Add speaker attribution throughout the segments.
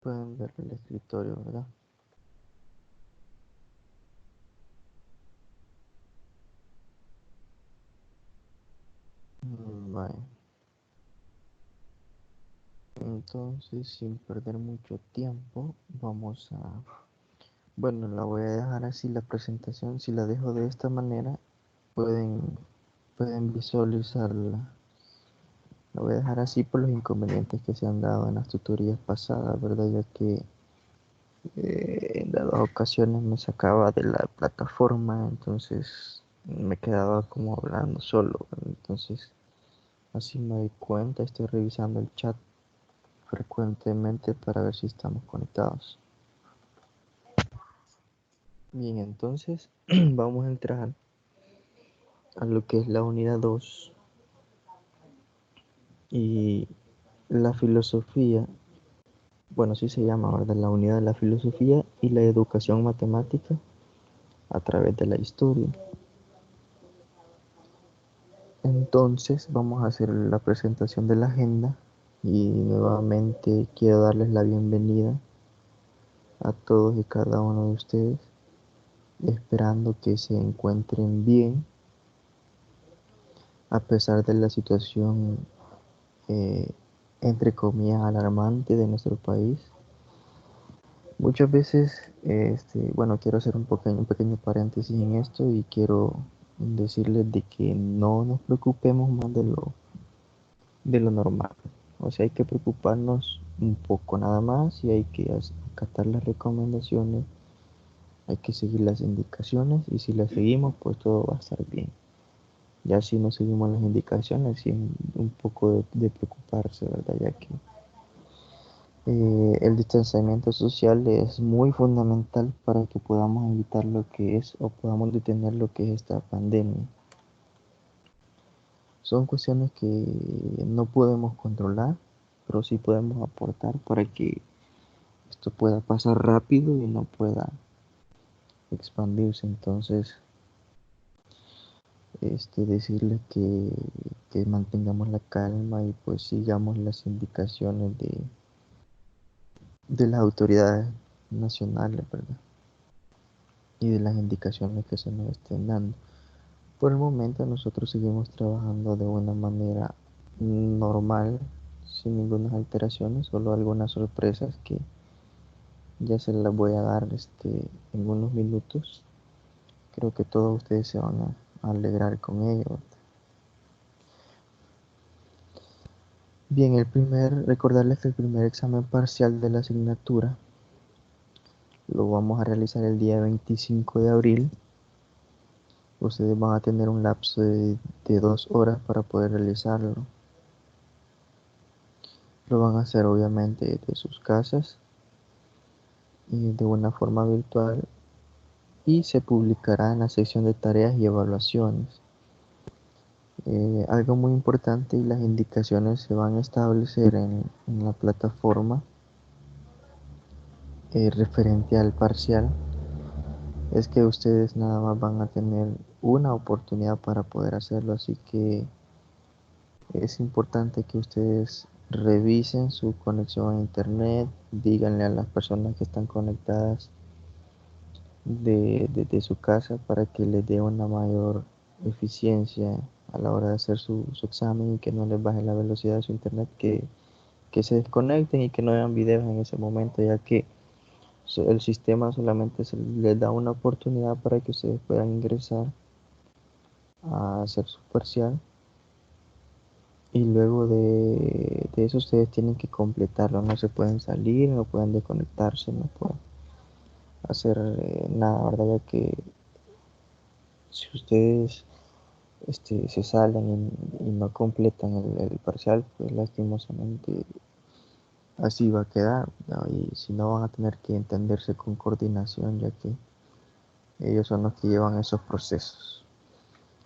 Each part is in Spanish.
Speaker 1: Pueden ver el escritorio, ¿verdad? Vale. Entonces, sin perder mucho tiempo, vamos a... Bueno, la voy a dejar así la presentación. Si la dejo de esta manera, pueden, pueden visualizarla. La voy a dejar así por los inconvenientes que se han dado en las tutorías pasadas, ¿verdad? Ya que en dadas ocasiones me sacaba de la plataforma, entonces me quedaba como hablando solo, ¿verdad? Entonces, así me doy cuenta, estoy revisando el chat frecuentemente para ver si estamos conectados. Bien, entonces vamos a entrar a lo que es la unidad 2 y la filosofía, bueno, así se llama, ¿verdad? La unidad de la filosofía y la educación matemática a través de la historia. Entonces vamos a hacer la presentación de la agenda y nuevamente quiero darles la bienvenida a todos y cada uno de ustedes, esperando que se encuentren bien a pesar de la situación eh, entre comillas alarmante de nuestro país. Muchas veces, bueno, quiero hacer un pequeño paréntesis en esto y quiero decirles de que no nos preocupemos más de lo normal. O sea, hay que preocuparnos un poco nada más y hay que acatar las recomendaciones, hay que seguir las indicaciones y si las seguimos, pues todo va a estar bien. Ya si no seguimos las indicaciones, sí un poco de preocuparse, ¿verdad? Ya que el distanciamiento social es muy fundamental para que podamos evitar lo que es o podamos detener lo que es esta pandemia. Son cuestiones que no podemos controlar, pero sí podemos aportar para que esto pueda pasar rápido y no pueda expandirse. Entonces, decirles que mantengamos la calma y pues sigamos las indicaciones de las autoridades nacionales, ¿verdad? Y de las indicaciones que se nos estén dando. Por el momento nosotros seguimos trabajando de una manera normal, sin ninguna alteraciones, solo algunas sorpresas que ya se las voy a dar en unos minutos. Creo que todos ustedes se van a alegrar con ello. Bien, recordarles que el primer examen parcial de la asignatura lo vamos a realizar el día 25 de abril. Ustedes van a tener un lapso de 2 horas para poder realizarlo. Lo van a hacer obviamente de sus casas y de una forma virtual y se publicará en la sección de tareas y evaluaciones. Algo muy importante y las indicaciones se van a establecer en la plataforma referente al parcial es que ustedes nada más van a tener una oportunidad para poder hacerlo, así que es importante que ustedes revisen su conexión a internet, díganle a las personas que están conectadas de su casa para que les dé una mayor eficiencia a la hora de hacer su examen y que no les baje la velocidad de su internet, que se desconecten y que no vean videos en ese momento, ya que el sistema solamente les da una oportunidad para que ustedes puedan ingresar a hacer su parcial y luego de eso ustedes tienen que completarlo, no se pueden salir, no pueden desconectarse, no pueden hacer nada, ¿verdad? Ya que si ustedes se salen y no completan el parcial, pues lastimosamente así va a quedar, ¿no? Y si no van a tener que entenderse con coordinación, ya que ellos son los que llevan esos procesos.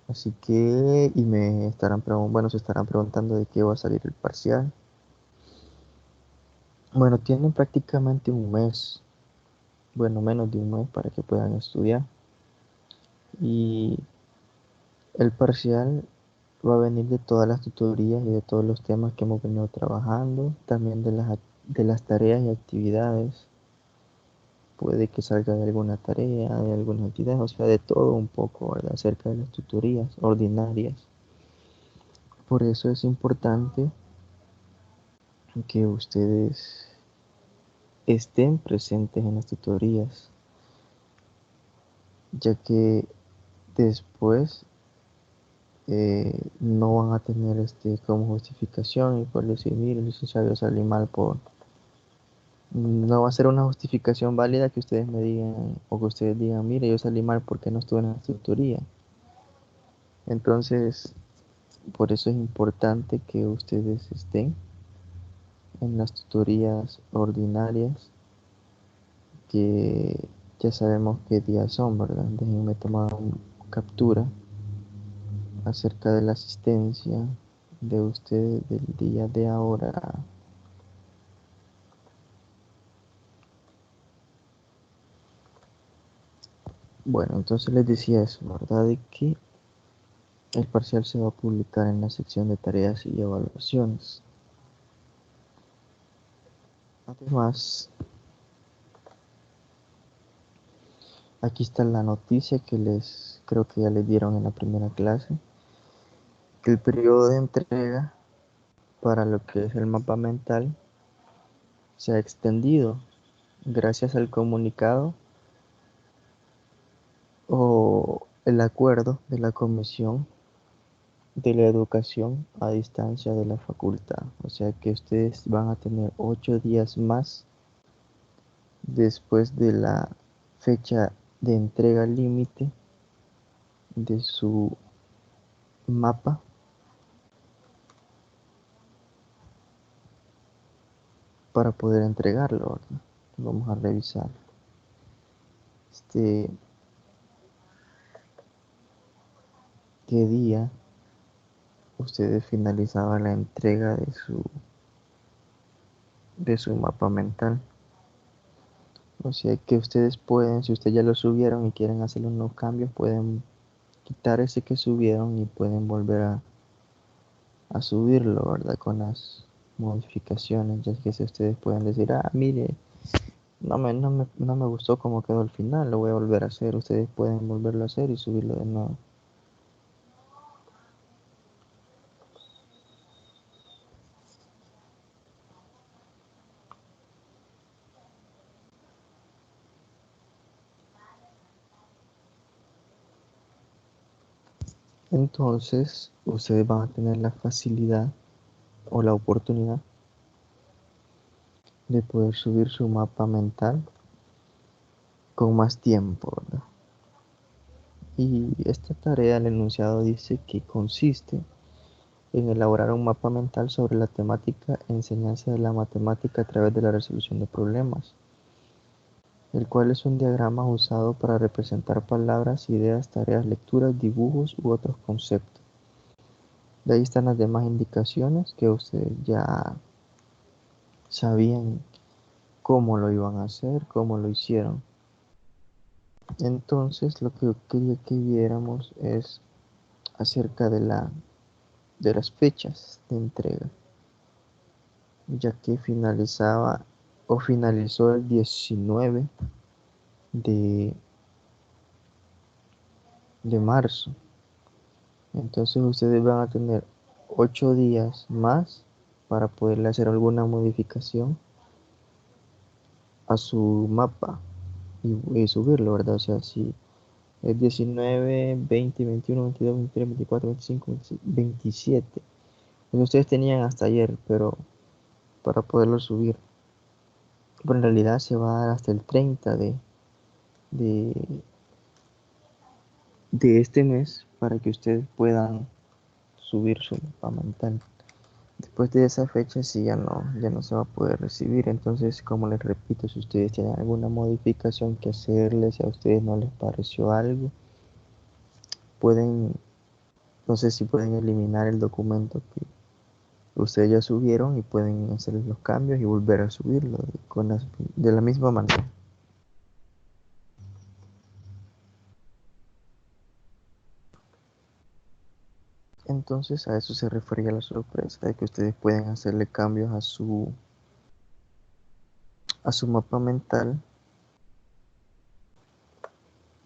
Speaker 1: Así que, y bueno, se estarán preguntando de qué va a salir el parcial. Bueno, tienen prácticamente un mes, bueno, menos de un mes para que puedan estudiar. Y el parcial va a venir de todas las tutorías y de todos los temas que hemos venido trabajando, también de las tareas y actividades. Puede que salga de alguna tarea, de alguna actividad, o sea, de todo un poco, ¿verdad? Acerca de las tutorías ordinarias. Por eso es importante que ustedes estén presentes en las tutorías, ya que después no van a tener como justificación y por decir, mire, licenciado, yo salí mal por... No va a ser una justificación válida que ustedes me digan o que ustedes digan, mire, yo salí mal porque no estuve en la tutoría. Entonces, por eso es importante que ustedes estén en las tutorías ordinarias, que ya sabemos qué días son, ¿verdad? Déjenme tomar una captura acerca de la asistencia de ustedes del día de ahora. Bueno, entonces les decía eso, ¿verdad? De que el parcial se va a publicar en la sección de tareas y evaluaciones. Además, aquí está la noticia que creo que ya les dieron en la primera clase, que el periodo de entrega para lo que es el mapa mental se ha extendido gracias al comunicado o el acuerdo de la Comisión de la Educación a Distancia de la Facultad. O sea que ustedes van a tener 8 días más después de la fecha de entrega límite de su mapa para poder entregarlo, ¿verdad? Vamos a revisar. Este, ¿Qué día ustedes finalizaban la entrega de su mapa mental? O sea que ustedes pueden, si ustedes ya lo subieron y quieren hacer unos cambios, pueden quitar ese que subieron y pueden volver a subirlo, ¿verdad? Con las modificaciones, ya que si ustedes pueden decir, ah, mire, no me gustó cómo quedó al final, lo voy a volver a hacer. Ustedes pueden volverlo a hacer y subirlo de nuevo. Entonces, ustedes van a tener la facilidad o la oportunidad de poder subir su mapa mental con más tiempo, ¿verdad? Y esta tarea, el enunciado dice que consiste en elaborar un mapa mental sobre la temática enseñanza de la matemática a través de la resolución de problemas, el cual es un diagrama usado para representar palabras, ideas, tareas, lecturas, dibujos u otros conceptos. De ahí están las demás indicaciones que ustedes ya sabían cómo lo iban a hacer, cómo lo hicieron. Entonces, lo que yo quería que viéramos es acerca de las fechas de entrega, ya que finalizaba o finalizó el 19 de, de marzo. Entonces ustedes van a tener 8 días más para poderle hacer alguna modificación a su mapa y subirlo, ¿verdad? O sea, si es 19, 20, 21, 22, 23, 24, 25, 27. Pues ustedes tenían hasta ayer, pero para poderlo subir. Pero en realidad se va a dar hasta el 30 de, de este mes para que ustedes puedan subir su mapa mental. Después de esa fecha sí ya no se va a poder recibir. Entonces, como les repito, si ustedes tienen alguna modificación que hacerles, si a ustedes no les pareció algo, pueden, no sé si pueden eliminar el documento que ustedes ya subieron y pueden hacer los cambios y volver a subirlo de la misma manera. Entonces a eso se refería la sorpresa, de que ustedes pueden hacerle cambios a su mapa mental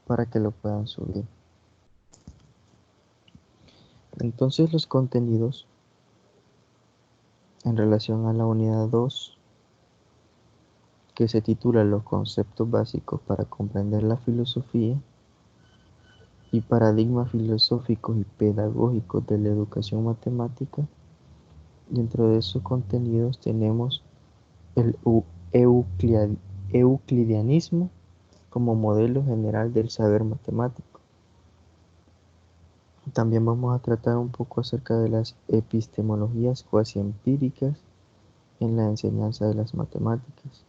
Speaker 1: para que lo puedan subir. Entonces los contenidos en relación a la unidad 2, que se titula Los conceptos básicos para comprender la filosofía y paradigmas filosóficos y pedagógicos de la educación matemática. Dentro de esos contenidos tenemos el euclidianismo como modelo general del saber matemático. También vamos a tratar un poco acerca de las epistemologías cuasi empíricas en la enseñanza de las matemáticas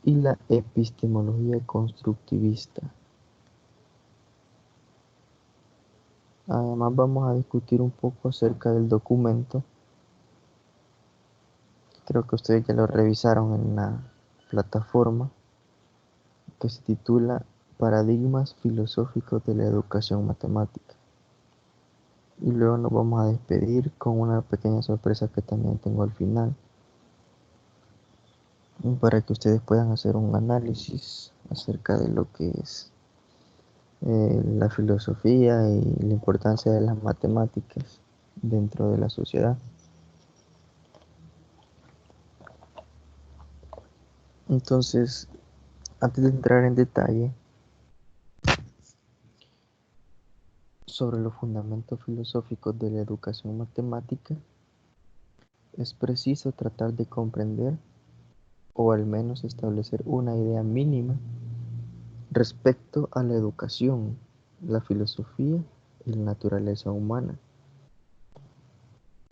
Speaker 1: y la epistemología constructivista. Además vamos a discutir un poco acerca del documento. Creo que ustedes ya lo revisaron en la plataforma, que se titula Paradigmas filosóficos de la educación matemática. Y luego nos vamos a despedir con una pequeña sorpresa que también tengo al final, para que ustedes puedan hacer un análisis acerca de lo que es la filosofía y la importancia de las matemáticas dentro de la sociedad. Entonces, antes de entrar en detalle sobre los fundamentos filosóficos de la educación matemática, es preciso tratar de comprender o al menos establecer una idea mínima respecto a la educación, la filosofía y la naturaleza humana,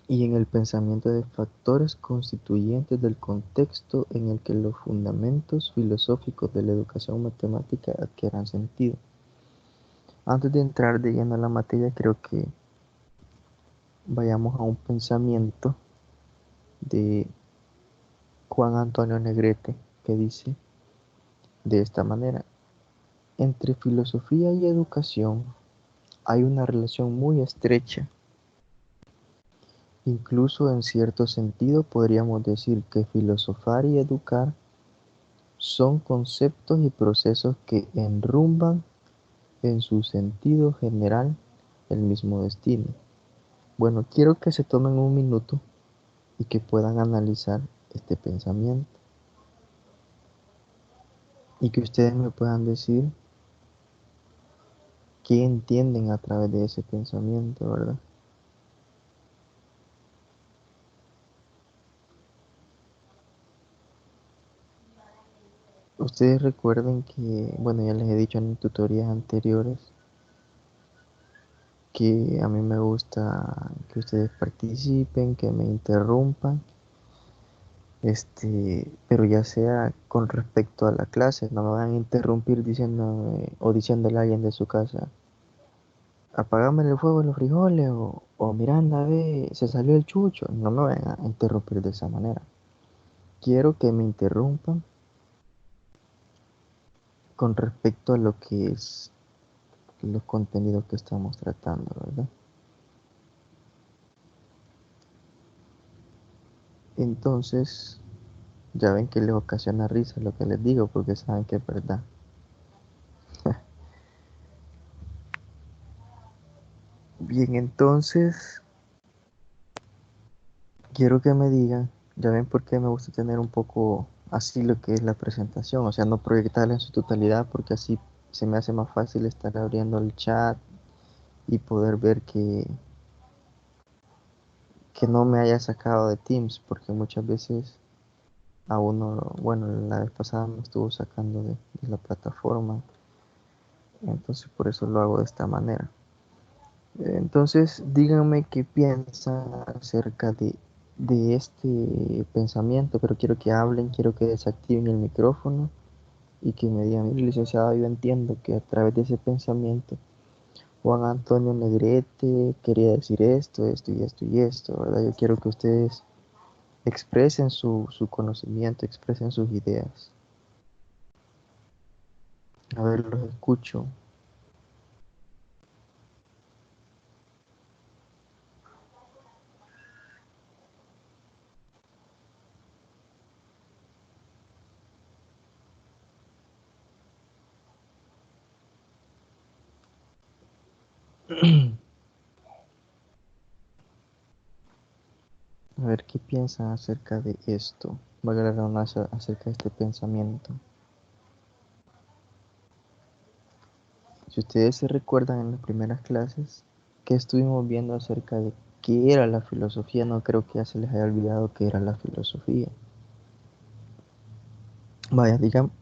Speaker 1: y en el pensamiento de factores constituyentes del contexto en el que los fundamentos filosóficos de la educación matemática adquieran sentido. Antes de entrar de lleno a la materia, creo que vayamos a un pensamiento de Juan Antonio Negrete, que dice de esta manera: entre filosofía y educación hay una relación muy estrecha. Incluso en cierto sentido podríamos decir que filosofar y educar son conceptos y procesos que enrumban en su sentido general el mismo destino. Bueno, quiero que se tomen un minuto y que puedan analizar este pensamiento y que ustedes me puedan decir qué entienden a través de ese pensamiento, ¿verdad? Ustedes recuerden que, bueno, ya les he dicho en tutorías anteriores que a mí me gusta que ustedes participen, que me interrumpan, pero ya sea con respecto a la clase, no me van a interrumpir diciéndome o diciéndole a alguien de su casa, apagame el fuego de los frijoles, o Miranda, ve, se salió el chucho. No me van a interrumpir de esa manera. Quiero que me interrumpan con respecto a lo que es los contenidos que estamos tratando, ¿verdad? Entonces, ya ven que les ocasiona risa lo que les digo porque saben que es verdad. Bien, entonces quiero que me digan, ya ven por qué me gusta tener un poco así lo que es la presentación, o sea, no proyectarla en su totalidad porque así se me hace más fácil estar abriendo el chat y poder ver que no me haya sacado de Teams, porque muchas veces a uno, bueno, la vez pasada me estuvo sacando de la plataforma, entonces por eso lo hago de esta manera. Entonces, díganme qué piensan acerca de este pensamiento, pero quiero que hablen, quiero que desactiven el micrófono y que me digan, mire, licenciado, yo entiendo que a través de ese pensamiento Juan Antonio Negrete quería decir esto, esto y esto y esto, ¿verdad? Yo quiero que ustedes expresen su conocimiento, expresen sus ideas. A ver, los escucho. A ver qué piensan acerca de esto. Valga la redundancia, acerca de este pensamiento. Si ustedes se recuerdan en las primeras clases que estuvimos viendo acerca de qué era la filosofía, no creo que ya se les haya olvidado qué era la filosofía. Vaya, digamos,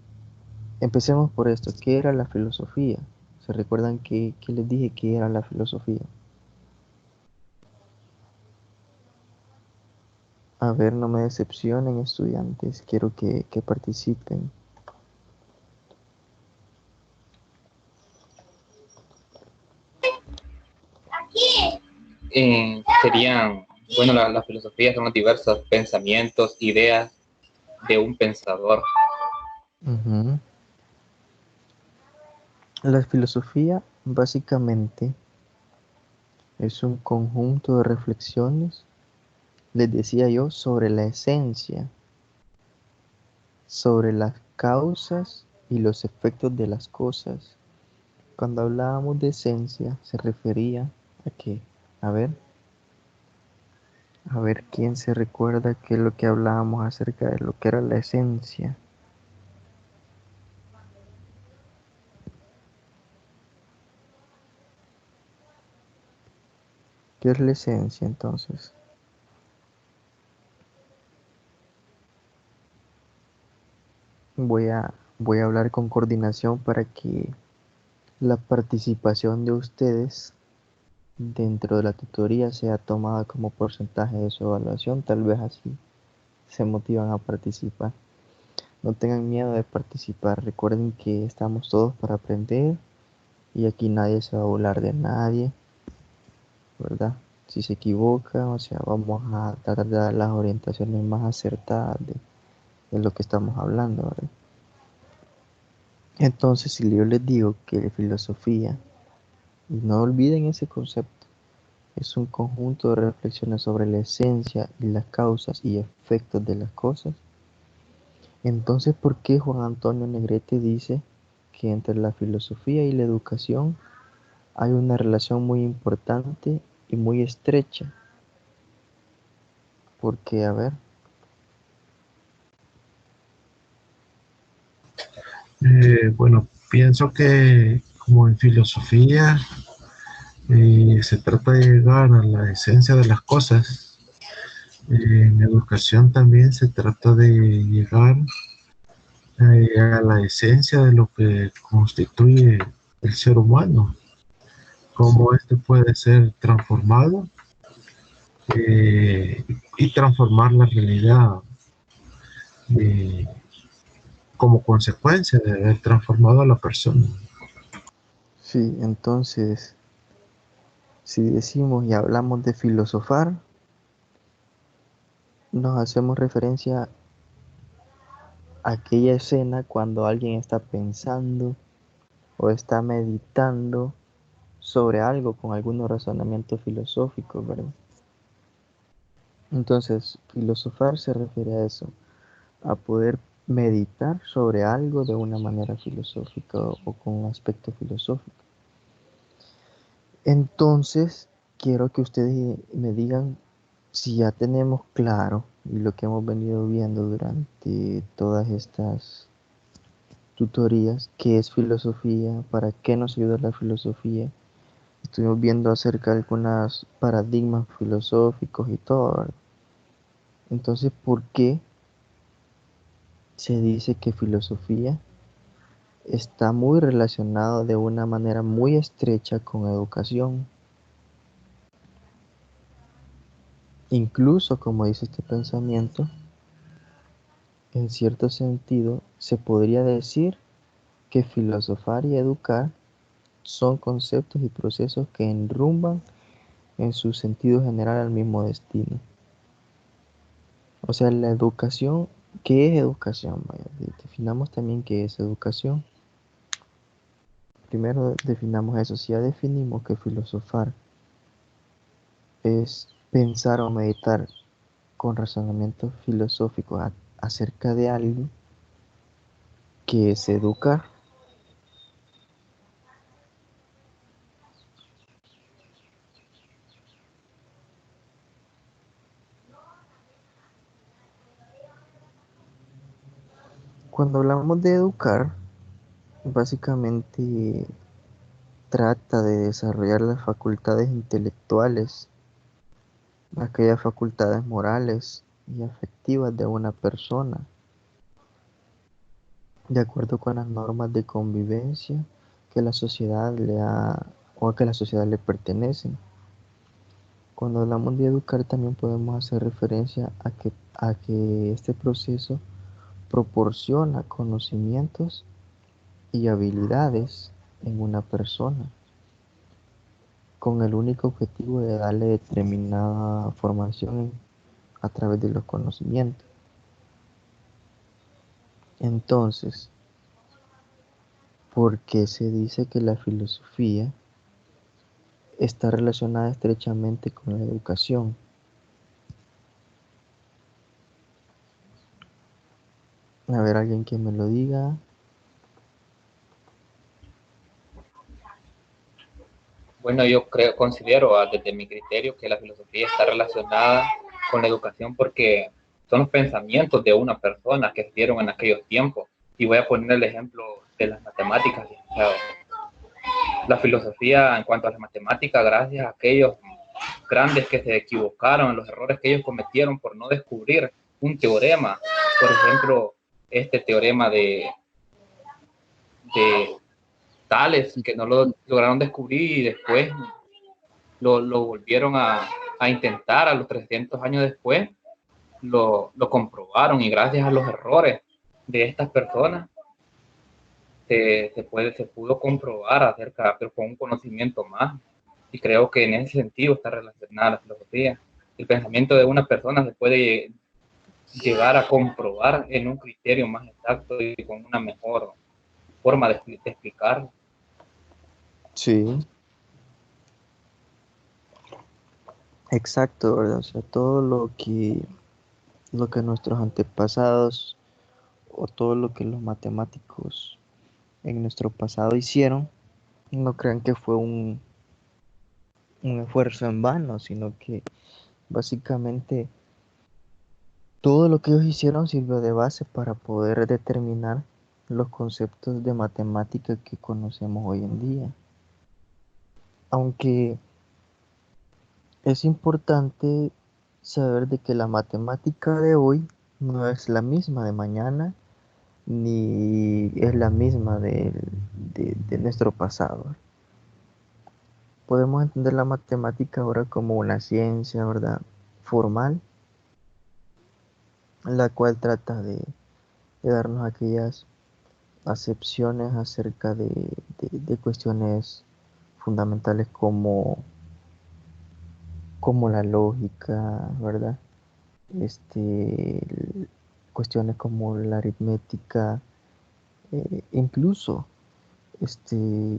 Speaker 1: empecemos por esto. ¿Qué era la filosofía? ¿Se recuerdan que les dije que era la filosofía? A ver, no me decepcionen, estudiantes. Quiero que participen.
Speaker 2: Serían, bueno, la filosofía son los diversos pensamientos, ideas de un pensador.
Speaker 1: Uh-huh. La filosofía básicamente es un conjunto de reflexiones, les decía yo, sobre la esencia, sobre las causas y los efectos de las cosas. Cuando hablábamos de esencia, se refería a qué. A ver quién se recuerda qué es lo que hablábamos acerca de lo que era la esencia. ¿Qué es la esencia entonces? Voy a hablar con coordinación para que la participación de ustedes dentro de la tutoría sea tomada como porcentaje de su evaluación. Tal vez así se motivan a participar. No tengan miedo de participar. Recuerden que estamos todos para aprender y aquí nadie se va a burlar de nadie, ¿verdad? Si se equivoca, o sea, vamos a tratar de dar las orientaciones más acertadas de lo que estamos hablando, ¿verdad? Entonces, si yo les digo que filosofía, y no olviden ese concepto, es un conjunto de reflexiones sobre la esencia y las causas y efectos de las cosas, entonces, ¿por qué Juan Antonio Negrete dice que entre la filosofía y la educación hay una relación muy importante y muy estrecha? Porque, a ver,
Speaker 3: Bueno, pienso que como en filosofía se trata de llegar a la esencia de las cosas. En educación también se trata de llegar a la esencia de lo que constituye el ser humano, cómo este puede ser transformado eh, y transformar la realidad eh, como consecuencia de haber transformado a la persona.
Speaker 1: sí, entonces, si decimos y hablamos de filosofar, nos hacemos referencia a aquella escena cuando alguien está pensando o está meditando sobre algo con algunos razonamientos filosóficos, ¿verdad? Entonces, filosofar se refiere a eso, a poder meditar sobre algo de una manera filosófica o con un aspecto filosófico. Entonces, quiero que ustedes me digan si ya tenemos claro y lo que hemos venido viendo durante todas estas tutorías, qué es filosofía, para qué nos ayuda la filosofía. Estuvimos viendo acerca de algunos paradigmas filosóficos y todo, ¿verdad? Entonces, ¿por qué se dice que filosofía está muy relacionado de una manera muy estrecha con educación? Incluso, como dice este pensamiento, en cierto sentido, se podría decir que filosofar y educar son conceptos y procesos que enrumban en su sentido general al mismo destino. O sea, la educación, ¿qué es educación? Vaya, definamos también qué es educación. Primero definamos eso. Si ya definimos que filosofar es pensar o meditar con razonamiento filosófico acerca de algo, que es educar. Cuando hablamos de educar, básicamente trata de desarrollar las facultades intelectuales, aquellas facultades morales y afectivas de una persona, de acuerdo con las normas de convivencia que la sociedad le ha o que la sociedad le pertenecen. Cuando hablamos de educar también podemos hacer referencia a que este proceso proporciona conocimientos y habilidades en una persona con el único objetivo de darle determinada formación a través de los conocimientos. Entonces, ¿por qué se dice que la filosofía está relacionada estrechamente con la educación? A ver, alguien que me lo diga.
Speaker 2: Bueno, considero desde mi criterio que la filosofía está relacionada con la educación porque son los pensamientos de una persona que se dieron en aquellos tiempos. Y voy a poner el ejemplo de las matemáticas. O sea, la filosofía en cuanto a las matemáticas, gracias a aquellos grandes que se equivocaron en los errores que ellos cometieron por no descubrir un teorema. Por ejemplo, este teorema de Tales, que no lo lograron descubrir y después lo volvieron a intentar a los 300 años después, lo comprobaron y gracias a los errores de estas personas se pudo comprobar acerca, pero con un conocimiento más. Y creo que en ese sentido está relacionada la filosofía. El pensamiento de una persona se puede llegar a comprobar en un criterio más exacto y con una mejor forma de explicarlo.
Speaker 1: Sí, exacto, ¿verdad? O sea, todo lo que nuestros antepasados o todo lo que los matemáticos en nuestro pasado hicieron, no crean que fue un esfuerzo en vano, sino que básicamente todo lo que ellos hicieron sirvió de base para poder determinar los conceptos de matemática que conocemos hoy en día. Aunque es importante saber de que la matemática de hoy no es la misma de mañana, ni es la misma de nuestro pasado. Podemos entender la matemática ahora como una ciencia, ¿verdad? Formal, la cual trata de darnos aquellas acepciones acerca de cuestiones fundamentales como la lógica, ¿verdad? Cuestiones como la aritmética, incluso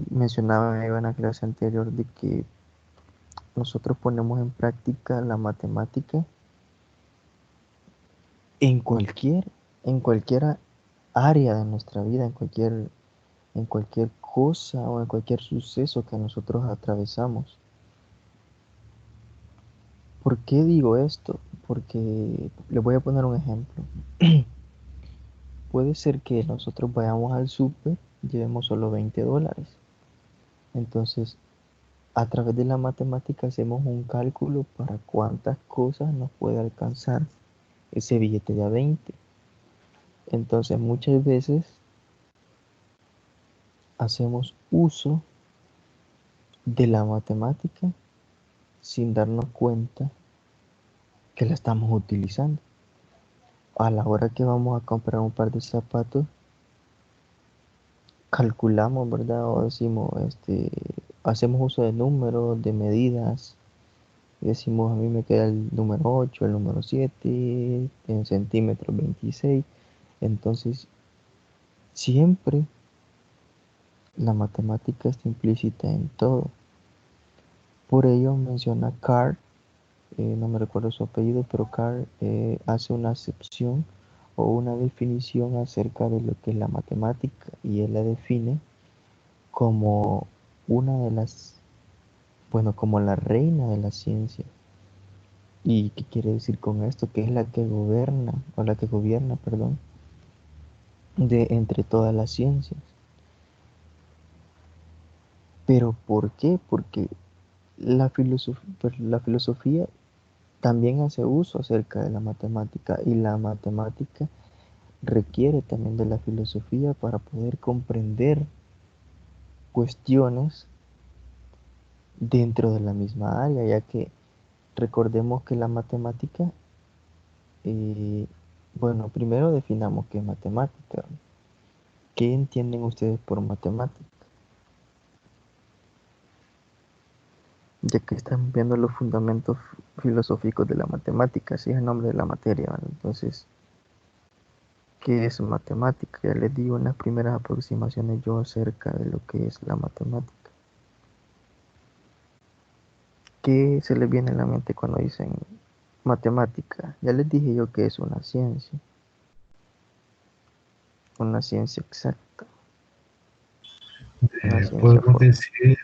Speaker 1: mencionaba Eva en la clase anterior de que nosotros ponemos en práctica la matemática en cualquier área de nuestra vida, en cualquier cosa o en cualquier suceso que nosotros atravesamos. ¿Por qué digo esto? Porque les voy a poner un ejemplo. Puede ser que nosotros vayamos al súper, llevemos solo $20. Entonces, a través de la matemática hacemos un cálculo para cuántas cosas nos puede alcanzar ese billete de a 20. Entonces, muchas veces hacemos uso de la matemática sin darnos cuenta que la estamos utilizando. A la hora que vamos a comprar un par de zapatos, calculamos, ¿verdad? O decimos, hacemos uso de números, de medidas. Y decimos, a mí me queda el número 8, el número 7, en centímetros 26. Entonces, siempre la matemática está implícita en todo. Por ello menciona Carr, no me recuerdo su apellido, pero Carr hace una acepción o una definición acerca de lo que es la matemática y él la define como una de las, bueno, como la reina de la ciencia. ¿Y qué quiere decir con esto? Que es la que gobierna, o la que gobierna, perdón, de entre todas las ciencias. ¿Pero por qué? Porque la filosofía también hace uso acerca de la matemática, y la matemática requiere también de la filosofía para poder comprender cuestiones dentro de la misma área, ya que recordemos que la matemática, eh, bueno, primero definamos qué es matemática. ¿Qué entienden ustedes por matemática? Ya que están viendo los fundamentos filosóficos de la matemática, así es el nombre de la materia, ¿vale? Entonces, ¿qué es matemática? Ya les digo unas primeras aproximaciones yo acerca de lo que es la matemática. ¿Qué se les viene a la mente cuando dicen matemática? Ya les dije yo que es una ciencia exacta, una
Speaker 3: Eh,
Speaker 1: ciencia
Speaker 3: podemos
Speaker 1: formal.
Speaker 3: decir,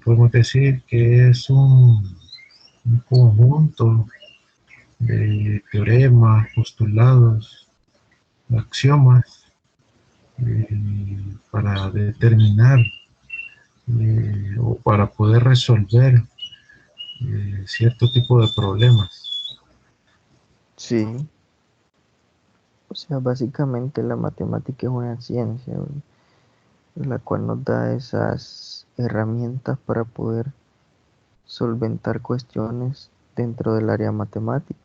Speaker 3: podemos decir que es un conjunto de teoremas, postulados, axiomas, para determinar o para poder resolver cierto tipo de problemas.
Speaker 1: Sí, o sea, básicamente la matemática es una ciencia, ¿verdad? La cual nos da esas herramientas para poder solventar cuestiones dentro del área matemática.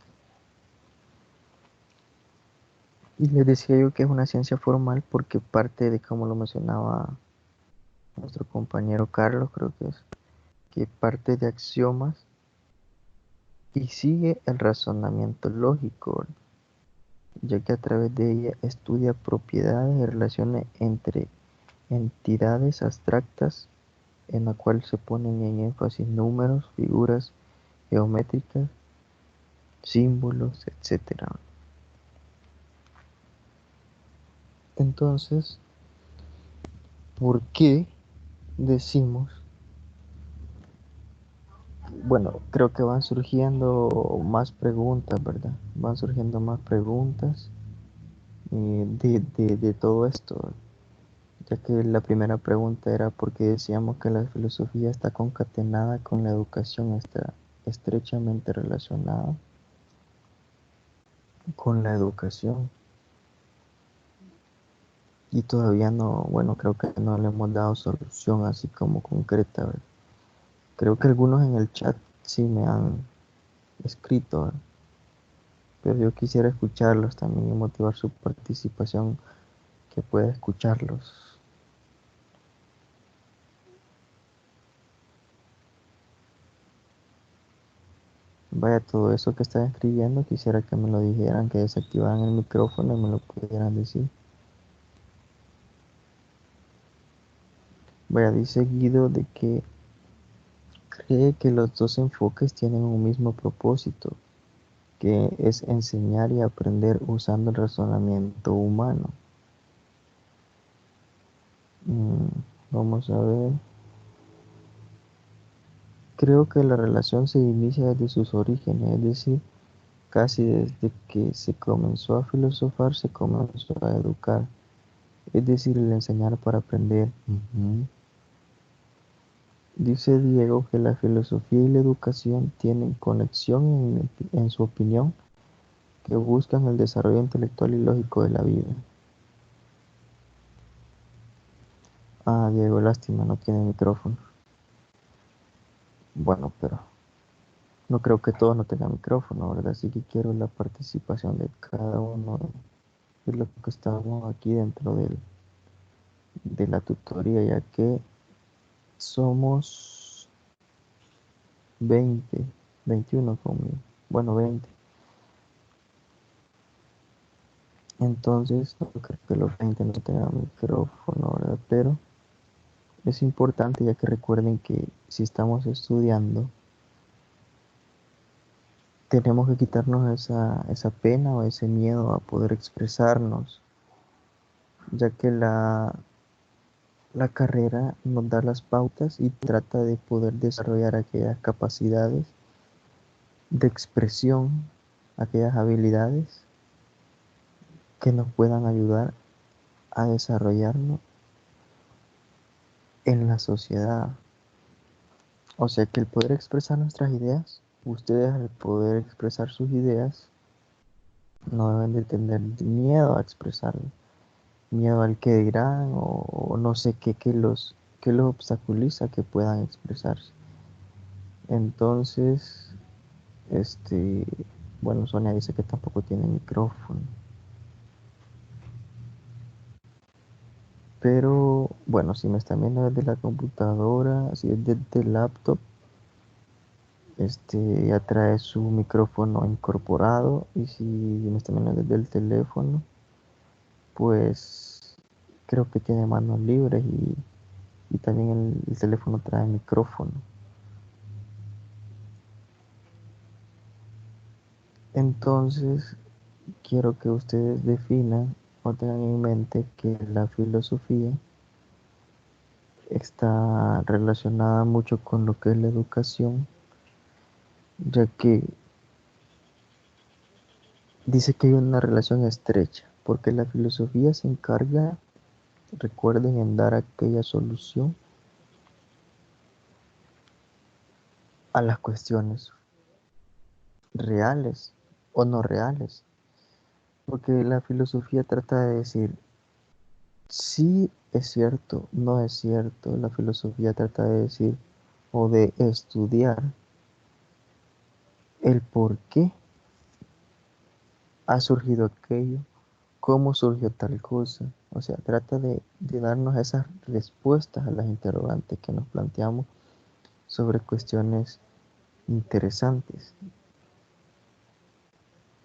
Speaker 1: Y les decía yo que es una ciencia formal porque parte de, como lo mencionaba nuestro compañero Carlos, creo que parte de axiomas y sigue el razonamiento lógico, ya que a través de ella estudia propiedades y relaciones entre entidades abstractas, en la cual se ponen en énfasis números, figuras geométricas, símbolos, etcétera. Entonces, ¿por qué decimos? Bueno, creo que van surgiendo más preguntas, ¿verdad? Van surgiendo más preguntas de todo esto, ya que la primera pregunta era por qué decíamos que la filosofía está concatenada con la educación, está estrechamente relacionada con la educación. Y todavía no, bueno, creo que no le hemos dado solución así como concreta, ¿verdad? Creo que algunos en el chat sí me han escrito, ¿verdad? Pero yo quisiera escucharlos también y motivar su participación, que pueda escucharlos. Vaya, todo eso que están escribiendo, quisiera que me lo dijeran, que desactivaran el micrófono y me lo pudieran decir. Vaya, dice Guido de que cree que los dos enfoques tienen un mismo propósito, que es enseñar y aprender usando el razonamiento humano. Mm, Vamos a ver. Creo que la relación se inicia desde sus orígenes, es decir, casi desde que se comenzó a filosofar, se comenzó a educar, es decir, el enseñar para aprender. Dice Diego que la filosofía y la educación tienen conexión en su opinión, que buscan el desarrollo intelectual y lógico de la vida. Ah, Diego, lástima, no tiene micrófono. Bueno, pero no creo que todos no tengan micrófono, ¿verdad? Así que quiero la participación de cada uno de los que estamos aquí dentro de la tutoría, ya que somos 20, 21 conmigo. Bueno, 20. Entonces, no creo que los 20 no tengan micrófono, ¿verdad? Pero es importante, ya que recuerden que si estamos estudiando, tenemos que quitarnos esa pena o ese miedo a poder expresarnos, ya que la carrera nos da las pautas y trata de poder desarrollar aquellas capacidades de expresión, aquellas habilidades que nos puedan ayudar a desarrollarnos en la sociedad. O sea que el poder expresar nuestras ideas, ustedes al poder expresar sus ideas, no deben de tener miedo a expresarlo, miedo al que dirán o no sé qué, que los obstaculiza que puedan expresarse. Entonces, este, bueno, Sonia dice que tampoco tiene micrófono. Pero bueno, si me están viendo desde la computadora, si es desde el laptop, ya trae su micrófono incorporado. Y si me están viendo desde el teléfono, pues creo que tiene manos libres y también el teléfono trae micrófono. Entonces, quiero que ustedes definan o tengan en mente que la filosofía está relacionada mucho con lo que es la educación, ya que dice que hay una relación estrecha, porque la filosofía se encarga, recuerden, en dar aquella solución a las cuestiones reales o no reales, porque la filosofía trata de decir, sí es cierto, no es cierto, la filosofía trata de decir o de estudiar el por qué ha surgido aquello, cómo surgió tal cosa. O sea, trata de darnos esas respuestas a las interrogantes que nos planteamos sobre cuestiones interesantes.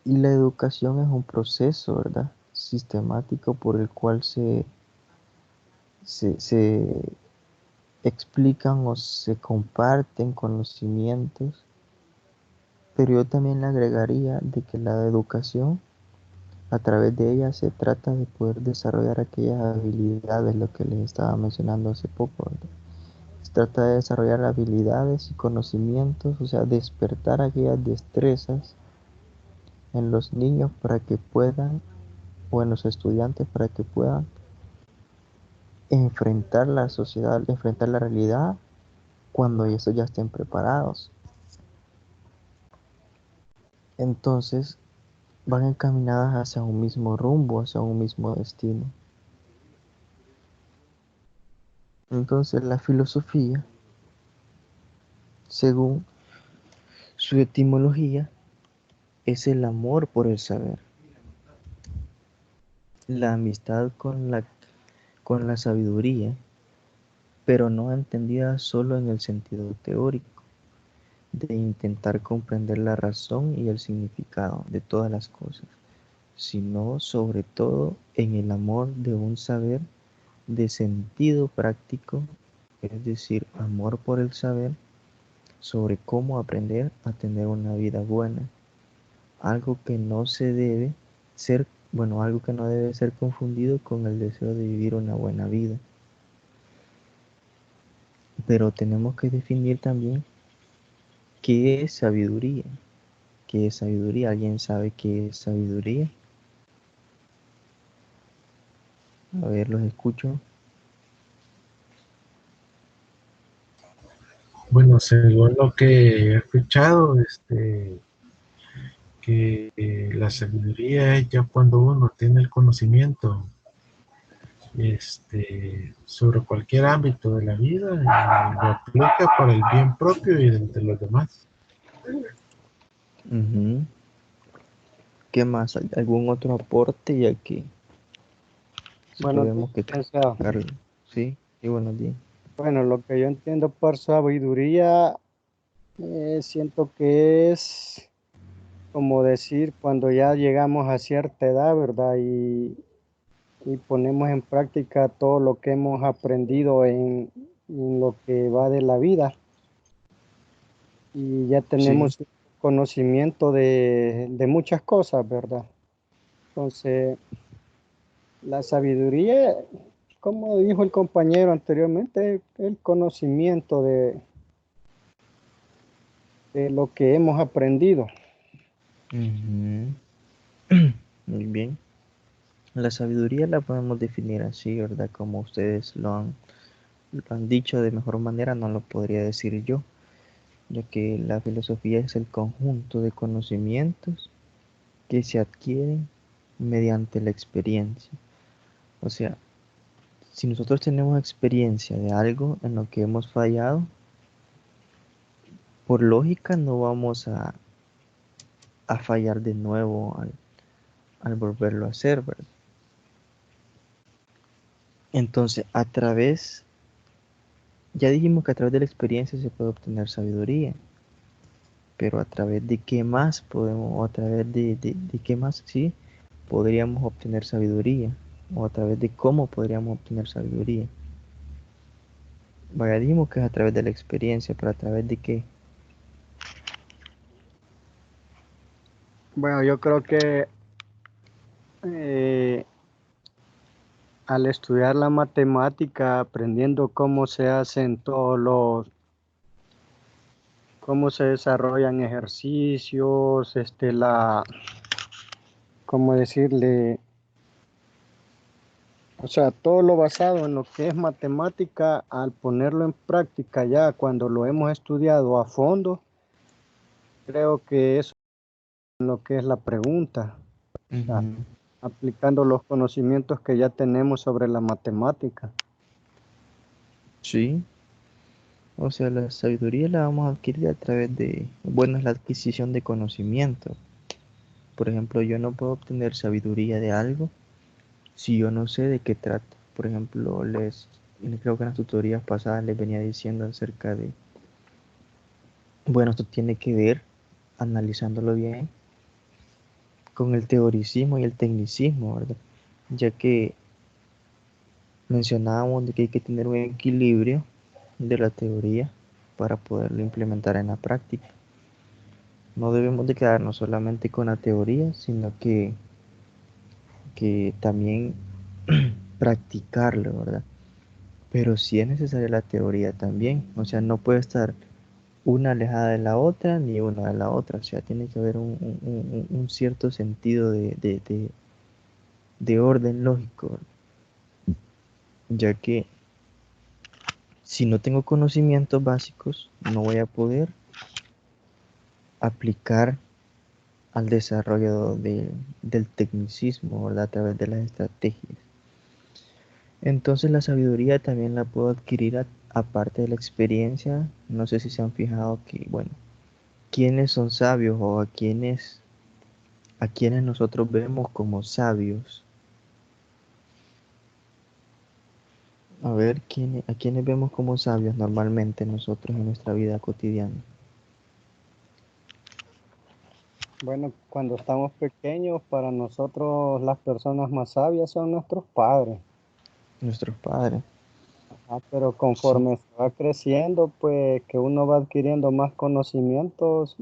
Speaker 1: Y la educación es un proceso, ¿verdad? Sistemático por el cual se explican o se comparten conocimientos, pero yo también le agregaría de que la educación, a través de ella se trata de poder desarrollar aquellas habilidades, lo que les estaba mencionando hace poco, ¿verdad? Se trata de desarrollar habilidades y conocimientos, o sea, despertar aquellas destrezas en los niños para que puedan, o en los estudiantes para que puedan enfrentar la sociedad, enfrentar la realidad cuando ellos ya estén preparados. Entonces van encaminadas hacia un mismo rumbo, hacia un mismo destino. Entonces la filosofía, según su etimología, es el amor por el saber, la amistad con la sabiduría, pero no entendida solo en el sentido teórico, de intentar comprender la razón y el significado de todas las cosas, sino sobre todo en el amor de un saber de sentido práctico, es decir, amor por el saber sobre cómo aprender a tener una vida buena, algo que no se debe ser, bueno, algo que no debe ser confundido con el deseo de vivir una buena vida. Pero tenemos que definir también qué es sabiduría. ¿Qué es sabiduría? ¿Alguien sabe qué es sabiduría? A ver, los escucho.
Speaker 3: Bueno, según lo que he escuchado, que la sabiduría es ya cuando uno tiene el conocimiento sobre cualquier ámbito de la vida y lo aplica para el bien propio y de los demás.
Speaker 1: Ujú. ¿Qué más? ¿Hay algún otro aporte? Ya que
Speaker 4: Bueno,
Speaker 1: vemos que
Speaker 4: pienso,
Speaker 1: Carlos, sí, y buenos días.
Speaker 4: bueno, lo que yo entiendo por sabiduría, siento que es como decir cuando ya llegamos a cierta edad, ¿verdad? Y ponemos en práctica todo lo que hemos aprendido en lo que va de la vida y ya
Speaker 1: Sí.
Speaker 4: tenemos conocimiento de muchas cosas, ¿verdad? Entonces, la sabiduría, como dijo el compañero anteriormente, el conocimiento de lo que hemos aprendido.
Speaker 1: Ujú. Muy bien. La sabiduría la podemos definir así, ¿verdad? Como ustedes lo han dicho de mejor manera, no lo podría decir yo, ya que la filosofía es el conjunto de conocimientos que se adquieren mediante la experiencia. O sea, si nosotros tenemos experiencia de algo en lo que hemos fallado, por lógica no vamos a fallar de nuevo al volverlo a hacer, ¿verdad? Entonces, ya dijimos que a través de la experiencia se puede obtener sabiduría, pero a través de qué más podemos, o a través de qué más sí podríamos obtener sabiduría, o a través de cómo podríamos obtener sabiduría. Vaya, dijimos que es a través de la experiencia, pero a través de qué.
Speaker 4: Bueno, yo creo que eh, al estudiar la matemática, aprendiendo cómo se hacen cómo se desarrollan ejercicios, ¿cómo decirle? O sea, todo lo basado en lo que es matemática, al ponerlo en práctica ya cuando lo hemos estudiado a fondo, creo que eso es lo que es la pregunta. O sea,
Speaker 1: Ujú.
Speaker 4: aplicando los conocimientos que ya tenemos sobre la matemática.
Speaker 1: Sí, o sea, la sabiduría la vamos a adquirir a través bueno, es la adquisición de conocimiento. Por ejemplo, yo no puedo obtener sabiduría de algo si yo no sé de qué trata. Por ejemplo, creo que en las tutorías pasadas les venía diciendo acerca de, bueno, esto tiene que ver, analizándolo bien, con el teoricismo y el tecnicismo, ¿verdad? Ya que mencionábamos de que hay que tener un equilibrio de la teoría para poderlo implementar en la práctica. No debemos de quedarnos solamente con la teoría, sino que también practicarlo, ¿verdad? Pero sí es necesaria la teoría también, o sea, no puede estar una alejada de la otra ni una de la otra, o sea, tiene que haber un cierto sentido de orden lógico, ya que si no tengo conocimientos básicos, no voy a poder aplicar al desarrollo del tecnicismo, ¿verdad? A través de las estrategias. Entonces la sabiduría también la puedo adquirir aparte de la experiencia. No sé si se han fijado que, bueno, quiénes son sabios o a quienes nosotros vemos como sabios. A ver, a quienes vemos como sabios normalmente nosotros en nuestra vida cotidiana.
Speaker 4: Bueno, cuando estamos pequeños, para nosotros las personas más sabias son nuestros padres.
Speaker 1: Nuestros padres.
Speaker 4: Pero
Speaker 1: Sí,
Speaker 4: conforme se va creciendo, pues que uno va adquiriendo más conocimientos,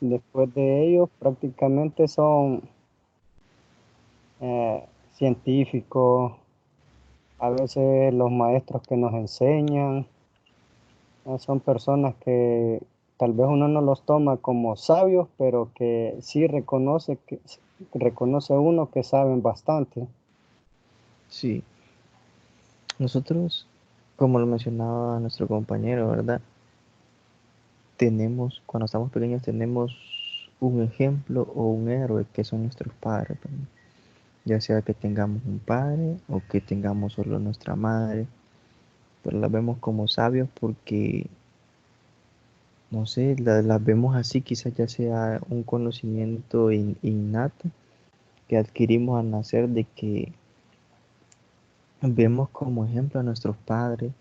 Speaker 4: después de ellos prácticamente son científicos, a veces los maestros que nos enseñan, son personas que tal vez uno no los toma como sabios, pero que sí reconoce uno que saben bastante.
Speaker 1: sí. Nosotros, como lo mencionaba nuestro compañero, ¿verdad? Cuando estamos pequeños, tenemos un ejemplo o un héroe que son nuestros padres, ¿verdad? Ya sea que tengamos un padre o que tengamos solo nuestra madre, pero las vemos como sabios porque, no sé, las vemos así, quizás ya sea un conocimiento innato que adquirimos al nacer de que vemos como ejemplo a nuestros padres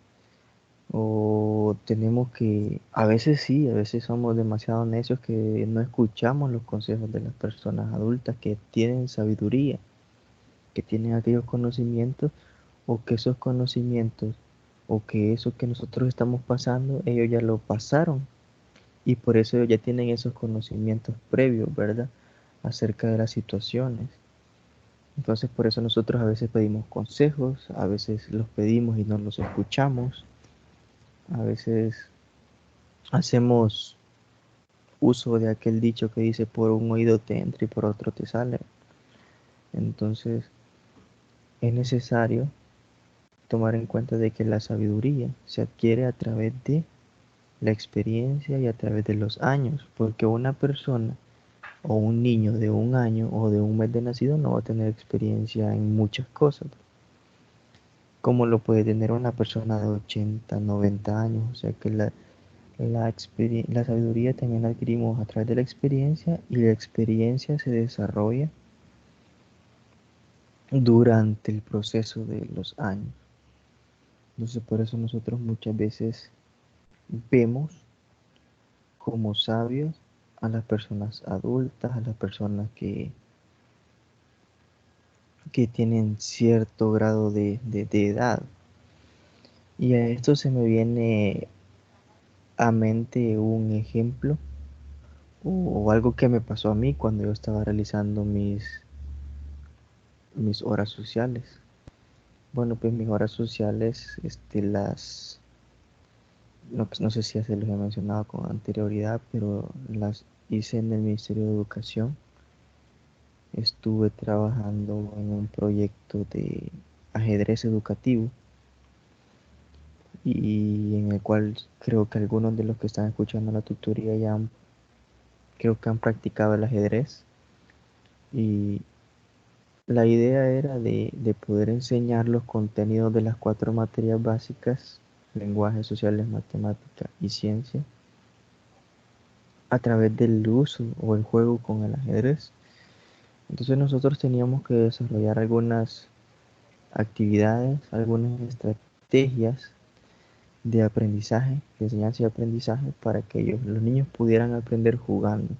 Speaker 1: o tenemos que, a veces sí, a veces somos demasiado necios que no escuchamos los consejos de las personas adultas que tienen sabiduría, que tienen aquellos conocimientos o que esos conocimientos o que eso que nosotros estamos pasando, ellos ya lo pasaron y por eso ellos ya tienen esos conocimientos previos, ¿verdad? Acerca de las situaciones. Entonces por eso nosotros a veces pedimos consejos, a veces los pedimos y no los escuchamos, a veces hacemos uso de aquel dicho que dice por un oído te entra y por otro te sale. Entonces, es necesario tomar en cuenta de que la sabiduría se adquiere a través de la experiencia y a través de los años, porque una persona o un niño de 1 año o de 1 mes de nacido no va a tener experiencia en muchas cosas, como lo puede tener una persona de 80, 90 años, o sea que la sabiduría también la adquirimos a través de la experiencia y la experiencia se desarrolla durante el proceso de los años. Entonces por eso nosotros muchas veces vemos como sabios a las personas adultas, a las personas que tienen cierto grado de edad. Y a esto se me viene a mente un ejemplo o algo que me pasó a mí cuando yo estaba realizando mis horas sociales. Bueno, pues mis horas sociales, no sé si ya se los he mencionado con anterioridad, pero las hice en el Ministerio de Educación. Estuve trabajando en un proyecto de ajedrez educativo y en el cual creo que algunos de los que están escuchando la tutoría creo que han practicado el ajedrez y la idea era de poder enseñar los contenidos de las 4 materias básicas, lenguajes sociales, matemática y ciencia, a través del uso o el juego con el ajedrez. Entonces nosotros teníamos que desarrollar algunas actividades, algunas estrategias de aprendizaje, de enseñanza y aprendizaje para que los niños pudieran aprender jugando.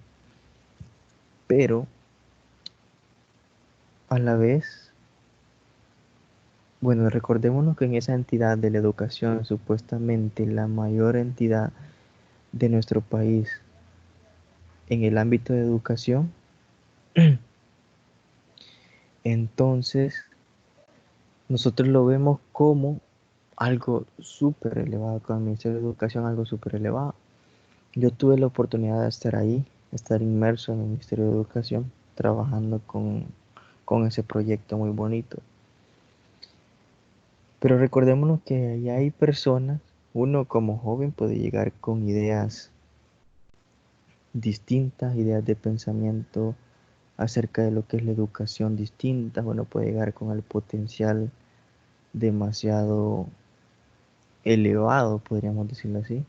Speaker 1: Pero a la vez, bueno, recordémonos que en esa entidad de la educación, supuestamente la mayor entidad de nuestro país en el ámbito de educación, entonces nosotros lo vemos como algo súper elevado, con el Ministerio de Educación algo súper elevado. Yo tuve la oportunidad de estar ahí, estar inmerso en el Ministerio de Educación, trabajando con ese proyecto muy bonito. Pero recordémonos que ahí hay personas, uno como joven puede llegar con ideas distintas, ideas de pensamiento acerca de lo que es la educación distinta, uno puede llegar con el potencial demasiado elevado, podríamos decirlo así.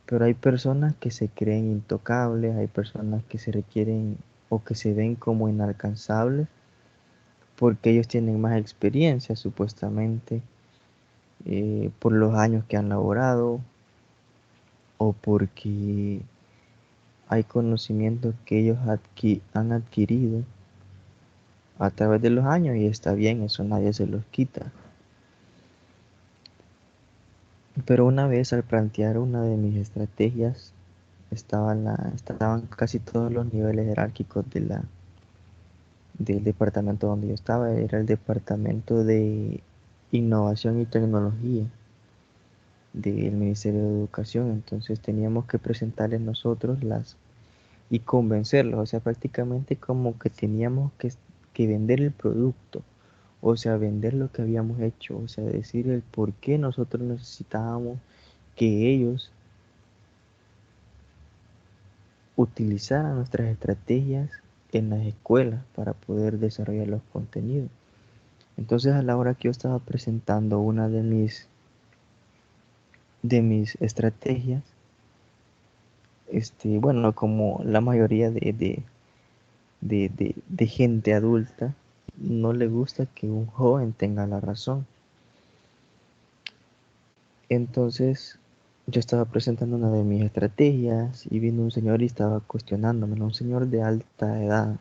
Speaker 1: Pero hay personas que se creen intocables, hay personas que se requieren o que se ven como inalcanzables porque ellos tienen más experiencia supuestamente, por los años que han laborado o porque hay conocimientos que ellos han adquirido a través de los años y está bien, eso nadie se los quita. Pero una vez al plantear una de mis estrategias, estaban casi todos los niveles jerárquicos del departamento donde yo estaba, era el departamento de innovación y tecnología del Ministerio de Educación, entonces teníamos que presentarles nosotros y convencerlos, o sea, prácticamente como que teníamos que vender el producto, o sea, vender lo que habíamos hecho, o sea, decir el por qué nosotros necesitábamos que ellos utilizaran nuestras estrategias en las escuelas para poder desarrollar los contenidos. Entonces, a la hora que yo estaba presentando una de mis estrategias, bueno, como la mayoría de gente adulta, no le gusta que un joven tenga la razón. Entonces, yo estaba presentando una de mis estrategias y vino un señor y estaba cuestionándome, un señor de alta edad.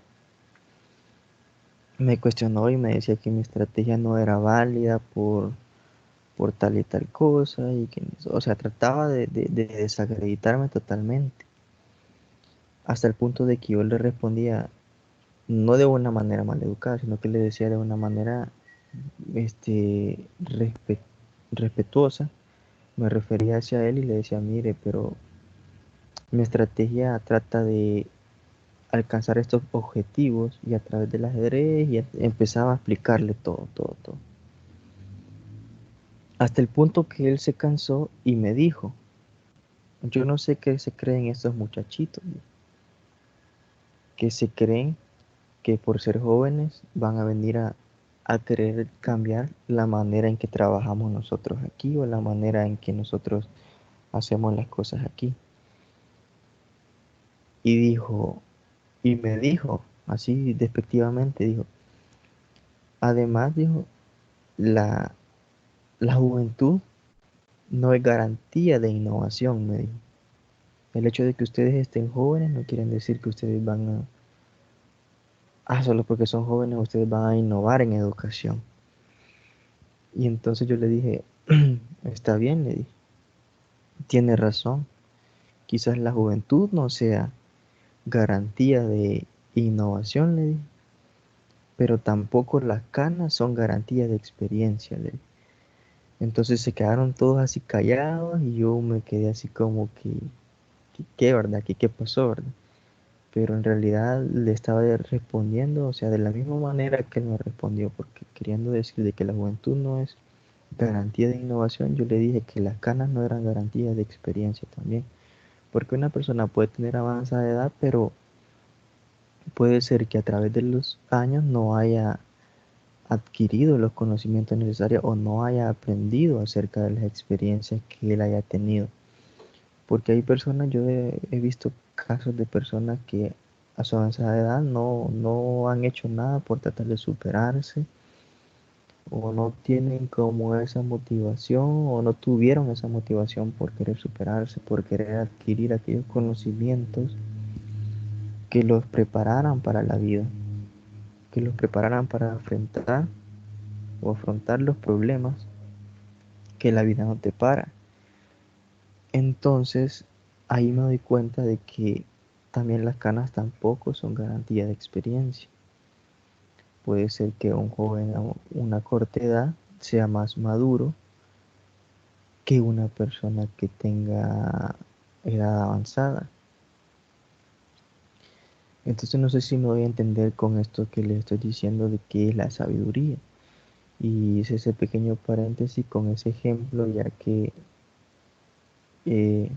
Speaker 1: Me cuestionó y me decía que mi estrategia no era válida por tal y tal cosa, y que, o sea, trataba de desacreditarme totalmente, hasta el punto de que yo le respondía, no de una manera maleducada, sino que le decía de una manera este, respetuosa, me refería hacia él y le decía, mire, pero mi estrategia trata de alcanzar estos objetivos y a través del ajedrez y empezaba a explicarle todo, todo, todo. Hasta el punto que él se cansó y me dijo, yo no sé qué se creen estos muchachitos, que se creen que por ser jóvenes van a venir a querer cambiar la manera en que trabajamos nosotros aquí o la manera en que nosotros hacemos las cosas aquí. Y dijo, y me dijo, así despectivamente, dijo, además, dijo, la, la juventud no es garantía de innovación, me dijo. El hecho de que ustedes estén jóvenes no quiere decir que ustedes van solo porque son jóvenes ustedes van a innovar en educación. Y entonces yo le dije, está bien, le dije, tiene razón, quizás la juventud no sea garantía de innovación, le dije, pero tampoco las canas son garantía de experiencia, le dije. Entonces se quedaron todos así callados y yo me quedé así como que ¿qué, verdad? ¿Qué pasó, verdad? Pero en realidad le estaba respondiendo, o sea, de la misma manera que él me respondió, porque queriendo decir de que la juventud no es garantía de innovación, yo le dije que las canas no eran garantía de experiencia también, porque una persona puede tener avanzada edad, pero puede ser que a través de los años no haya adquirido los conocimientos necesarios o no haya aprendido acerca de las experiencias que él haya tenido. Porque hay personas, yo he visto casos de personas que a su avanzada edad no han hecho nada por tratar de superarse o no tienen como esa motivación o no tuvieron esa motivación por querer superarse, por querer adquirir aquellos conocimientos que los prepararan para la vida, que los prepararan para enfrentar o afrontar los problemas que la vida no te para. Entonces, ahí me doy cuenta de que también las canas tampoco son garantía de experiencia. Puede ser que un joven a una corta edad sea más maduro que una persona que tenga edad avanzada. Entonces no sé si me voy a entender con esto que les estoy diciendo de qué es la sabiduría. Y hice ese pequeño paréntesis con ese ejemplo, ya que eh,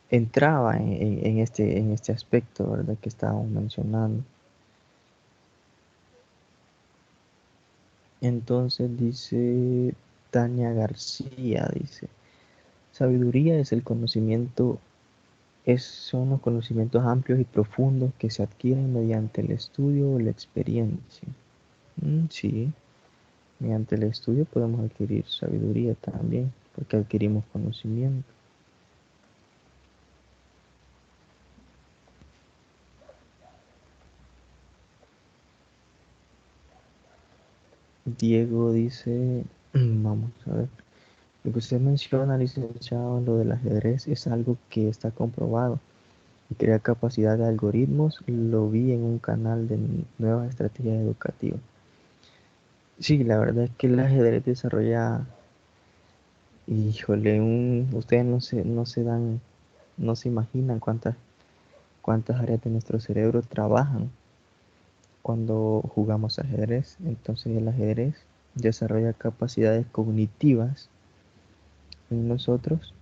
Speaker 1: entraba en este aspecto, ¿verdad? Que estábamos mencionando. Entonces dice Tania García, dice, sabiduría es el conocimiento, son los conocimientos amplios y profundos que se adquieren mediante el estudio o la experiencia. Sí, mediante el estudio podemos adquirir sabiduría también, porque adquirimos conocimiento. Diego dice, vamos a ver, lo que usted menciona, licenciado, lo del ajedrez es algo que está comprobado y crea capacidad de algoritmos. Lo vi en un canal de nuevas estrategias educativas. Sí, la verdad es que el ajedrez desarrolla, híjole, ustedes no se imaginan cuántas áreas de nuestro cerebro trabajan cuando jugamos ajedrez. Entonces el ajedrez desarrolla capacidades cognitivas en nosotros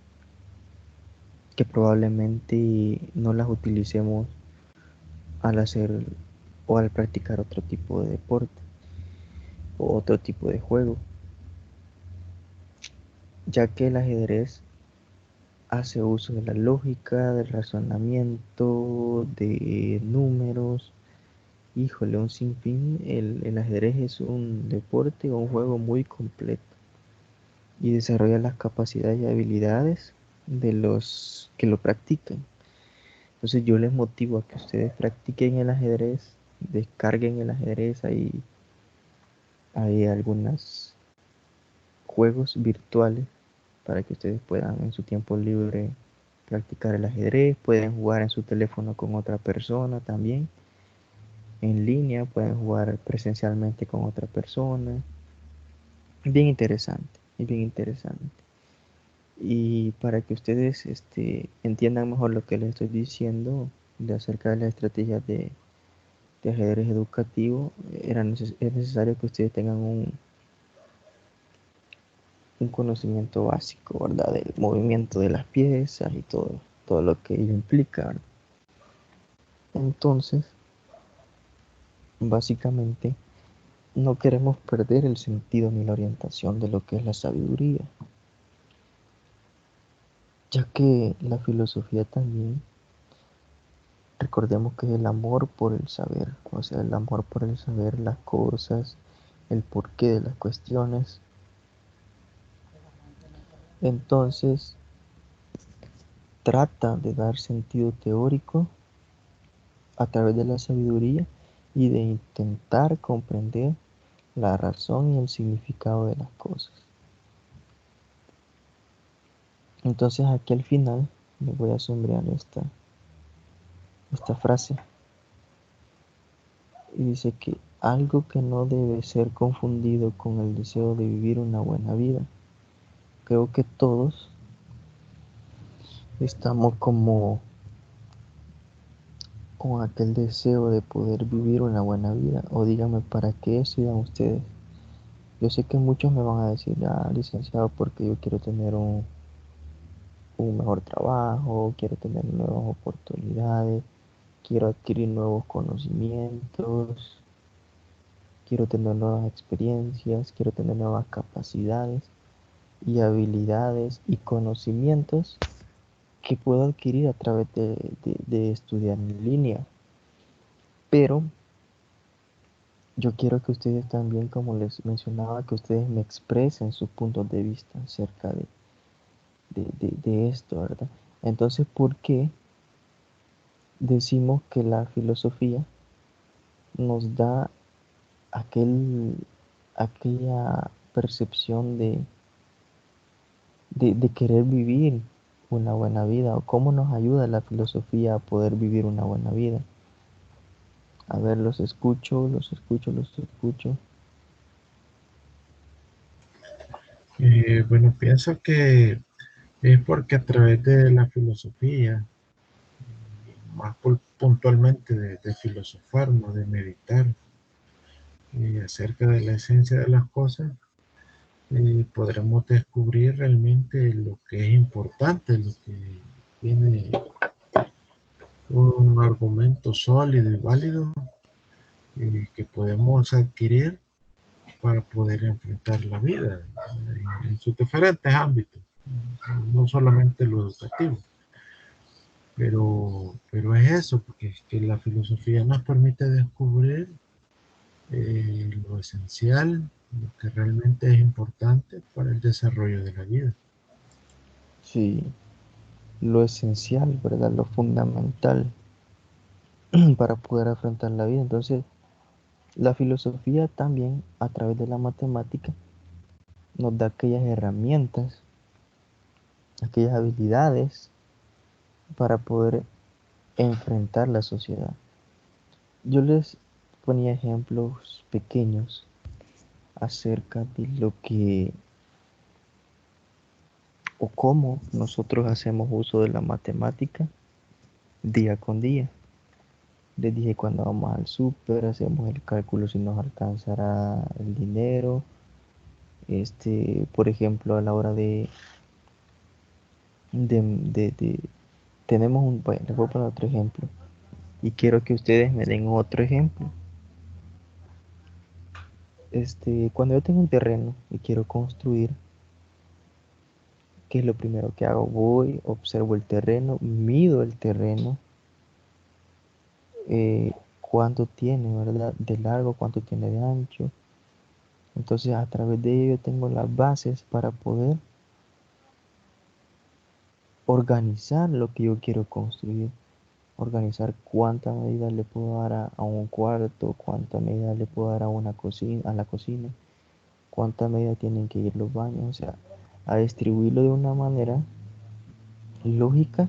Speaker 1: que probablemente no las utilicemos al hacer o al practicar otro tipo de deporte o otro tipo de juego, ya que el ajedrez hace uso de la lógica, del razonamiento, de números. Híjole, un sinfín. El ajedrez es un deporte o un juego muy completo y desarrolla las capacidades y habilidades de los que lo practican. Entonces yo les motivo a que ustedes practiquen el ajedrez, descarguen el ajedrez, hay algunos juegos virtuales para que ustedes puedan en su tiempo libre practicar el ajedrez, pueden jugar en su teléfono con otra persona también, en línea, pueden jugar presencialmente con otra persona. Bien interesante, es bien interesante. Y para que ustedes entiendan mejor lo que les estoy diciendo de acerca de las estrategias de ajedrez educativo, es necesario que ustedes tengan un conocimiento básico, ¿verdad? Del movimiento de las piezas y todo lo que ello implica, ¿verdad? Entonces, básicamente, no queremos perder el sentido ni la orientación de lo que es la sabiduría, ya que la filosofía también, recordemos que es el amor por el saber, o sea, el amor por el saber las cosas, el porqué de las cuestiones. Entonces, trata de dar sentido teórico a través de la sabiduría y de intentar comprender la razón y el significado de las cosas. Entonces aquí al final me voy a sombrear esta frase y dice que algo que no debe ser confundido con el deseo de vivir una buena vida. Creo que todos estamos como con aquel deseo de poder vivir una buena vida, o díganme para qué estudian ustedes. Yo sé que muchos me van a decir, ya licenciado, porque yo quiero tener un mejor trabajo, quiero tener nuevas oportunidades, quiero adquirir nuevos conocimientos, quiero tener nuevas experiencias, quiero tener nuevas capacidades y habilidades y conocimientos que puedo adquirir a través de estudiar en línea. Pero yo quiero que ustedes también, como les mencionaba, que ustedes me expresen sus puntos de vista acerca de esto, ¿verdad? Entonces, ¿por qué decimos que la filosofía nos da aquella percepción de querer vivir una buena vida? ¿O cómo nos ayuda la filosofía a poder vivir una buena vida? A ver, los escucho, los escucho, los escucho.
Speaker 3: Bueno, pienso que es porque a través de la filosofía, más puntualmente de filosofar, no de meditar, acerca de la esencia de las cosas, podremos descubrir realmente lo que es importante, lo que tiene un argumento sólido y válido que podemos adquirir para poder enfrentar la vida en sus diferentes ámbitos, no solamente lo educativo. Pero es eso, porque es que la filosofía nos permite descubrir lo esencial, lo que realmente es importante para el desarrollo de la vida.
Speaker 1: Sí, lo esencial, ¿verdad? Lo fundamental para poder afrontar la vida. Entonces, la filosofía también, a través de la matemática, nos da aquellas herramientas, aquellas habilidades para poder enfrentar la sociedad. Yo les ponía ejemplos pequeños acerca de lo que o cómo nosotros hacemos uso de la matemática día con día. Les dije cuando vamos al súper, hacemos el cálculo si nos alcanzará el dinero. Por ejemplo, a la hora de tenemos bueno, les voy a poner otro ejemplo y quiero que ustedes me den otro ejemplo. Cuando yo tengo un terreno y quiero construir, ¿qué es lo primero que hago? Voy, observo el terreno, mido el terreno, cuánto tiene, ¿verdad? De largo, cuánto tiene de ancho. Entonces, a través de ello tengo las bases para poder organizar lo que yo quiero construir. Organizar cuánta medida le puedo dar a un cuarto, cuánta medida le puedo dar a una cocina, a la cocina, cuánta medida tienen que ir los baños, o sea, a distribuirlo de una manera lógica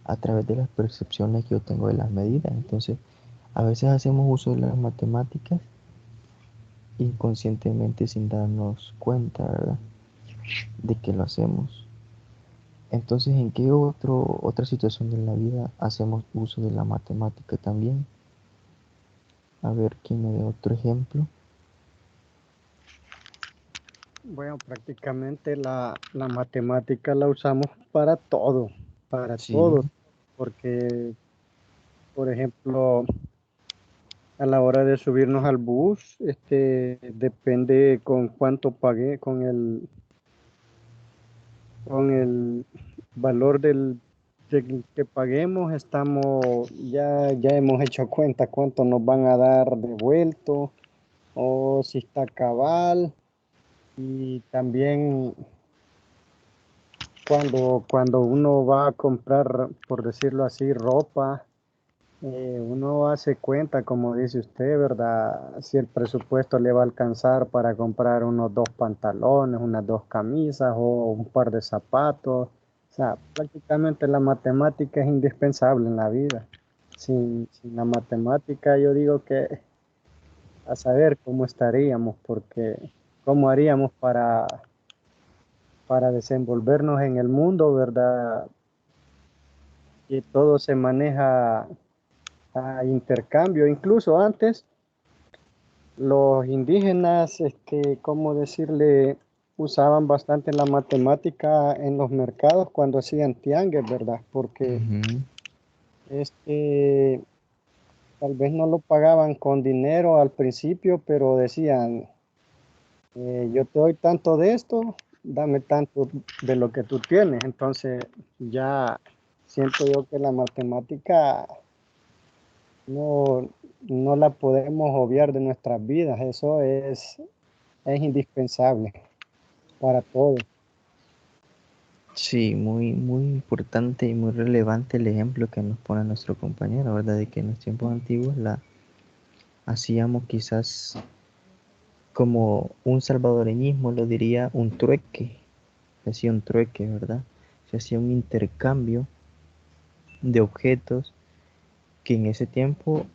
Speaker 1: a través de las percepciones que yo tengo de las medidas. Entonces, a veces hacemos uso de las matemáticas inconscientemente sin darnos cuenta, ¿verdad? De que lo hacemos. Entonces, ¿en qué otra situación de la vida hacemos uso de la matemática también? A ver, ¿quién me dé otro ejemplo?
Speaker 4: Bueno, prácticamente la matemática la usamos para
Speaker 1: Sí,
Speaker 4: todo, porque, por ejemplo, a la hora de subirnos al bus, depende con cuánto pagué, con el valor del que paguemos, ya hemos hecho cuenta cuánto nos van a dar devuelto o si está cabal. Y también cuando uno va a comprar, por decirlo así, ropa, uno hace cuenta, como dice usted, ¿verdad? Si el presupuesto le va a alcanzar para comprar unos dos pantalones, unas dos camisas o un par de zapatos. O sea, prácticamente la matemática es indispensable en la vida. Sin la matemática, yo digo que a saber cómo estaríamos, porque cómo haríamos para desenvolvernos en el mundo, ¿verdad? Y todo se maneja a intercambio. Incluso antes, los indígenas, ¿cómo decirle? Usaban bastante la matemática en los mercados cuando hacían tianguis, ¿verdad? Porque
Speaker 1: ujú,
Speaker 4: este, tal vez no lo pagaban con dinero al principio, pero decían, yo te doy tanto de esto, dame tanto de lo que tú tienes. Entonces, ya siento yo que la matemática no, no la podemos obviar de nuestras vidas. Es indispensable para todo.
Speaker 1: sí, muy, muy importante y muy relevante el ejemplo que nos pone nuestro compañero, ¿verdad? De que en los tiempos antiguos la hacíamos quizás como un salvadoreñismo, lo diría un trueque, se hacía un trueque, ¿verdad? Se hacía un intercambio de objetos que en ese tiempo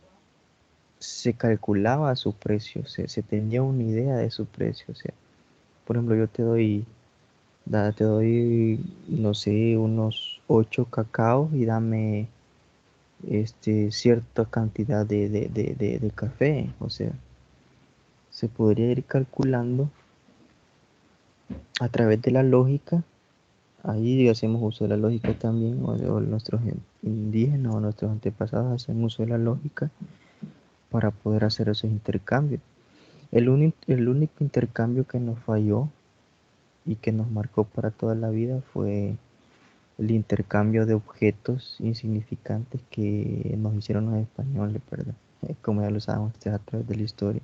Speaker 1: se calculaba su precio, se tenía una idea de su precio. O sea, por ejemplo, yo te doy, no sé, unos 8 cacaos y dame cierta cantidad de café. O sea, se podría ir calculando a través de la lógica. Ahí hacemos uso de la lógica también, o nuestros indígenas o nuestros antepasados hacen uso de la lógica para poder hacer esos intercambios. El único intercambio que nos falló y que nos marcó para toda la vida fue el intercambio de objetos insignificantes que nos hicieron los españoles, ¿verdad? Como ya lo sabemos a través de la historia,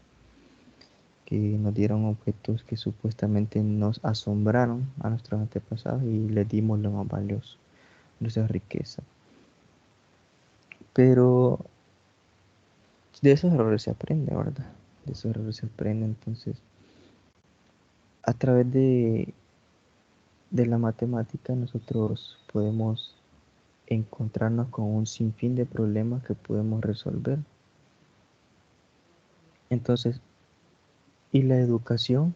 Speaker 1: que nos dieron objetos que supuestamente nos asombraron a nuestros antepasados y les dimos lo más valioso, nuestra riqueza. Pero de esos errores se aprende, ¿verdad? De esos errores se aprende, entonces a través de la matemática nosotros podemos encontrarnos con un sinfín de problemas que podemos resolver. Entonces, y la educación,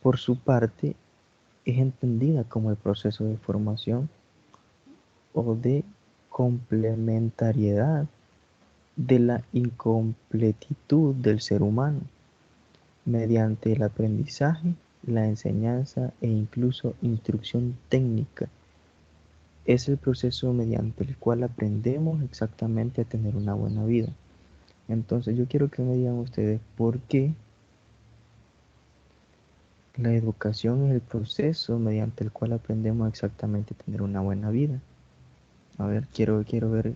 Speaker 1: por su parte, es entendida como el proceso de formación o de complementariedad de la incompletitud del ser humano mediante el aprendizaje, la enseñanza e incluso instrucción técnica. Es el proceso mediante el cual aprendemos exactamente a tener una buena vida. Entonces yo quiero que me digan ustedes por qué la educación es el proceso mediante el cual aprendemos exactamente a tener una buena vida. A ver, quiero ver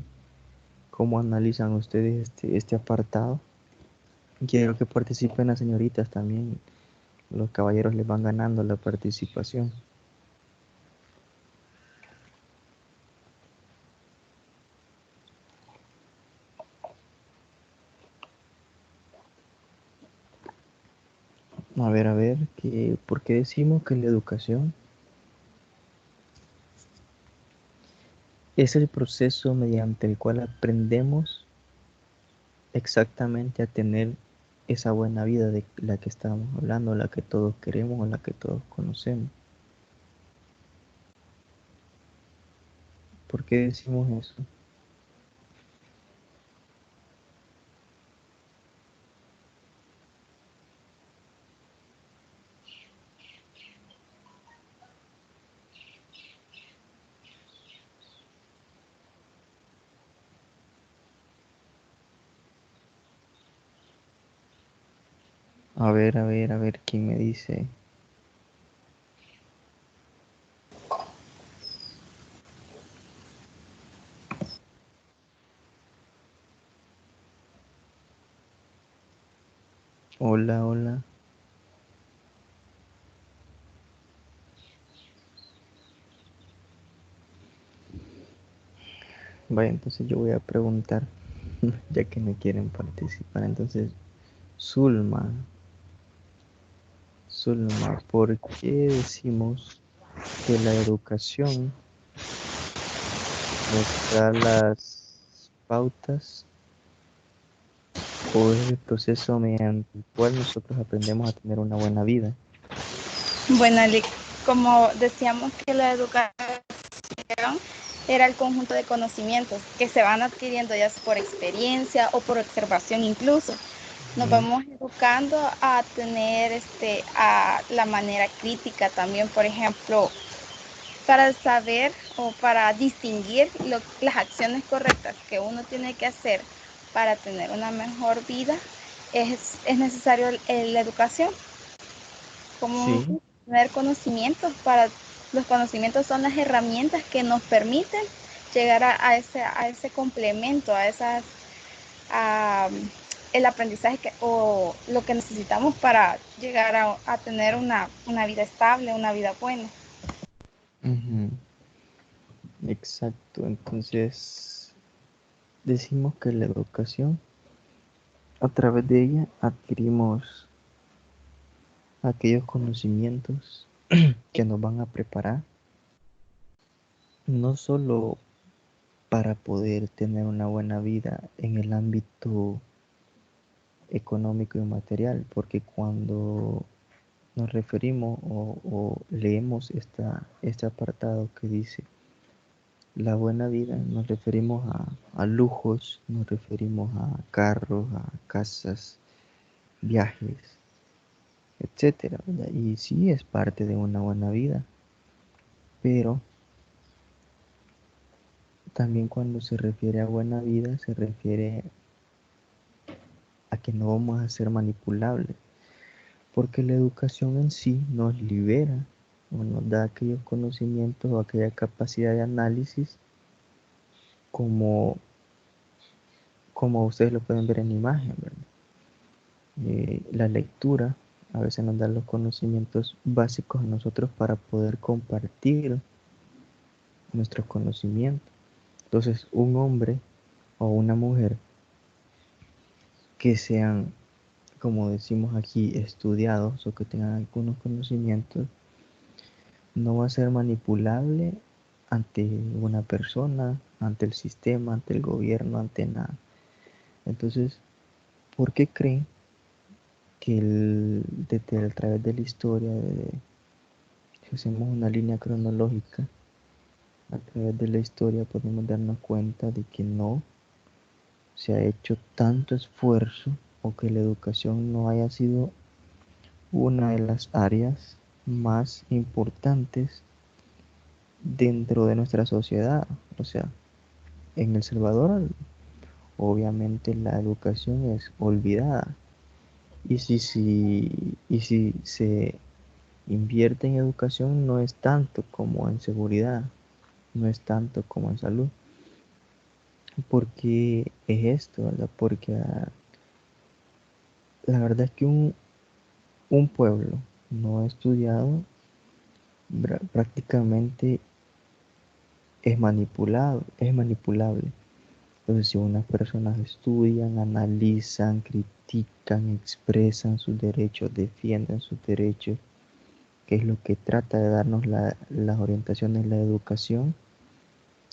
Speaker 1: cómo analizan ustedes este apartado. Quiero que participen las señoritas también. Los caballeros les van ganando la participación. A ver, ¿por qué decimos que la educación es el proceso mediante el cual aprendemos exactamente a tener esa buena vida de la que estábamos hablando, la que todos queremos o la que todos conocemos? ¿Por qué decimos eso? A ver, ¿quién me dice? Hola, hola. Vaya, entonces yo voy a preguntar, ya que no quieren participar. Entonces, Zulma, Zulma, ¿por qué decimos que la educación nos da las pautas o es el proceso mediante el cual nosotros aprendemos a tener una buena vida?
Speaker 5: Bueno, como decíamos que la educación era el conjunto de conocimientos que se van adquiriendo ya por experiencia o por observación incluso. Nos vamos educando a tener a la manera crítica también, por ejemplo, para saber o para distinguir las acciones correctas que uno tiene que hacer para tener una mejor vida, es necesario la educación, como
Speaker 1: Sí.
Speaker 5: tener conocimientos. Los conocimientos son las herramientas que nos permiten llegar a ese complemento, a el aprendizaje o lo que necesitamos para llegar a tener una vida estable, una vida buena.
Speaker 1: Exacto, entonces decimos que la educación, a través de ella adquirimos aquellos conocimientos que nos van a preparar no solo para poder tener una buena vida en el ámbito económico y material, porque cuando nos referimos o leemos este apartado que dice la buena vida, nos referimos a lujos, nos referimos a carros, a casas, viajes, etcétera, ¿verdad? Y sí es parte de una buena vida, pero también cuando se refiere a buena vida se refiere a que no vamos a ser manipulables, porque la educación en sí nos libera o nos da aquellos conocimientos o aquella capacidad de análisis como, como ustedes lo pueden ver en imagen, ¿verdad? La lectura a veces nos da los conocimientos básicos a nosotros para poder compartir nuestros conocimientos. Entonces, un hombre o una mujer que sean, como decimos aquí, estudiados o que tengan algunos conocimientos, no va a ser manipulable ante una persona, ante el sistema, ante el gobierno, ante nada. Entonces, ¿por qué creen que desde a través de la historia, si hacemos una línea cronológica, a través de la historia podemos darnos cuenta de que no se ha hecho tanto esfuerzo o que la educación no haya sido una de las áreas más importantes dentro de nuestra sociedad? O sea, en El Salvador obviamente la educación es olvidada y si se invierte en educación no es tanto como en seguridad, no es tanto como en salud. ¿Por qué es esto, verdad? Porque la verdad es que un pueblo no estudiado prácticamente es manipulado, es manipulable. Entonces, si unas personas estudian, analizan, critican, expresan sus derechos, defienden sus derechos, que es lo que trata de darnos las orientaciones de la educación,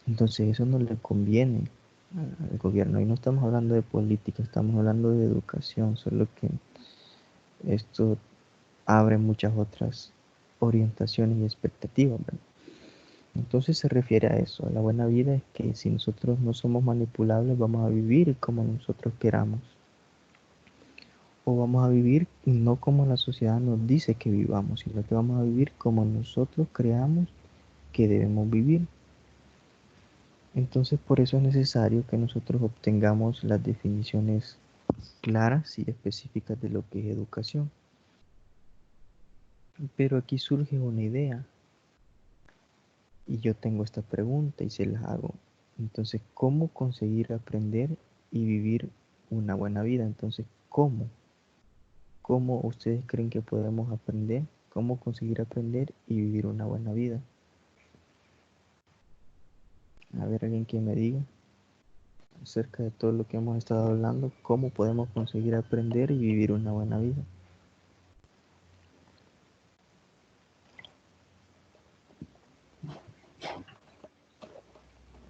Speaker 1: entonces eso no le conviene al gobierno. Y no estamos hablando de política, estamos hablando de educación, solo que esto abre muchas otras orientaciones y expectativas, ¿verdad? Entonces se refiere a eso. La buena vida es que si nosotros no somos manipulables, vamos a vivir como nosotros queramos. O vamos a vivir no como la sociedad nos dice que vivamos, sino que vamos a vivir como nosotros creamos que debemos vivir. Entonces por eso es necesario que nosotros obtengamos las definiciones claras y específicas de lo que es educación. Pero aquí surge una idea y yo tengo esta pregunta y se las hago. Entonces, ¿cómo conseguir aprender y vivir una buena vida? Entonces, ¿cómo? ¿Cómo ustedes creen que podemos aprender? ¿Cómo conseguir aprender y vivir una buena vida? A ver, alguien que me diga acerca de todo lo que hemos estado hablando, ¿cómo podemos conseguir aprender y vivir una buena vida?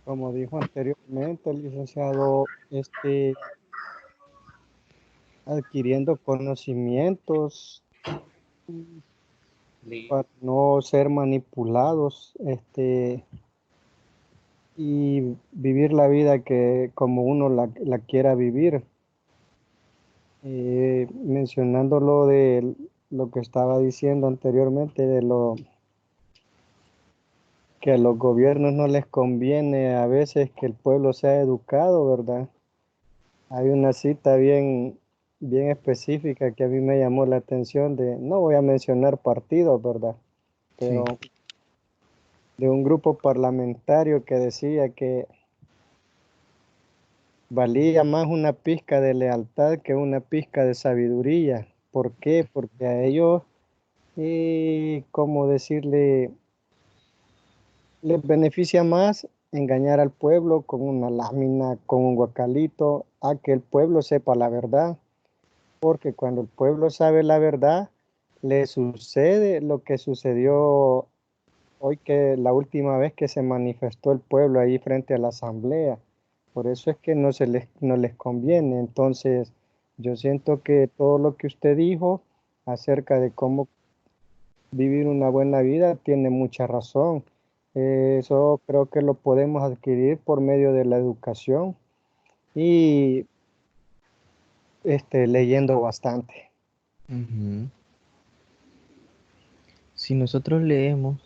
Speaker 4: Como dijo anteriormente el licenciado, adquiriendo conocimientos
Speaker 2: Sí,
Speaker 4: para no ser manipulados, y vivir la vida que como uno la quiera vivir. Mencionando lo de lo que estaba diciendo anteriormente, de lo que a los gobiernos no les conviene a veces que el pueblo sea educado, ¿verdad? Hay una cita bien específica que a mí me llamó la atención no voy a mencionar partidos, ¿verdad? Pero
Speaker 1: Sí.
Speaker 4: de un grupo parlamentario que decía que valía más una pizca de lealtad que una pizca de sabiduría. ¿Por qué? Porque a ellos, ¿cómo decirle? Les beneficia más engañar al pueblo con una lámina, con un guacalito, a que el pueblo sepa la verdad. Porque cuando el pueblo sabe la verdad, le sucede lo que sucedió hoy, que la última vez que se manifestó el pueblo ahí frente a la asamblea. Por eso es que no les conviene. Entonces, yo siento que todo lo que usted dijo acerca de cómo vivir una buena vida tiene mucha razón. Eso creo que lo podemos adquirir por medio de la educación y leyendo bastante.
Speaker 1: Ujú. Si nosotros leemos,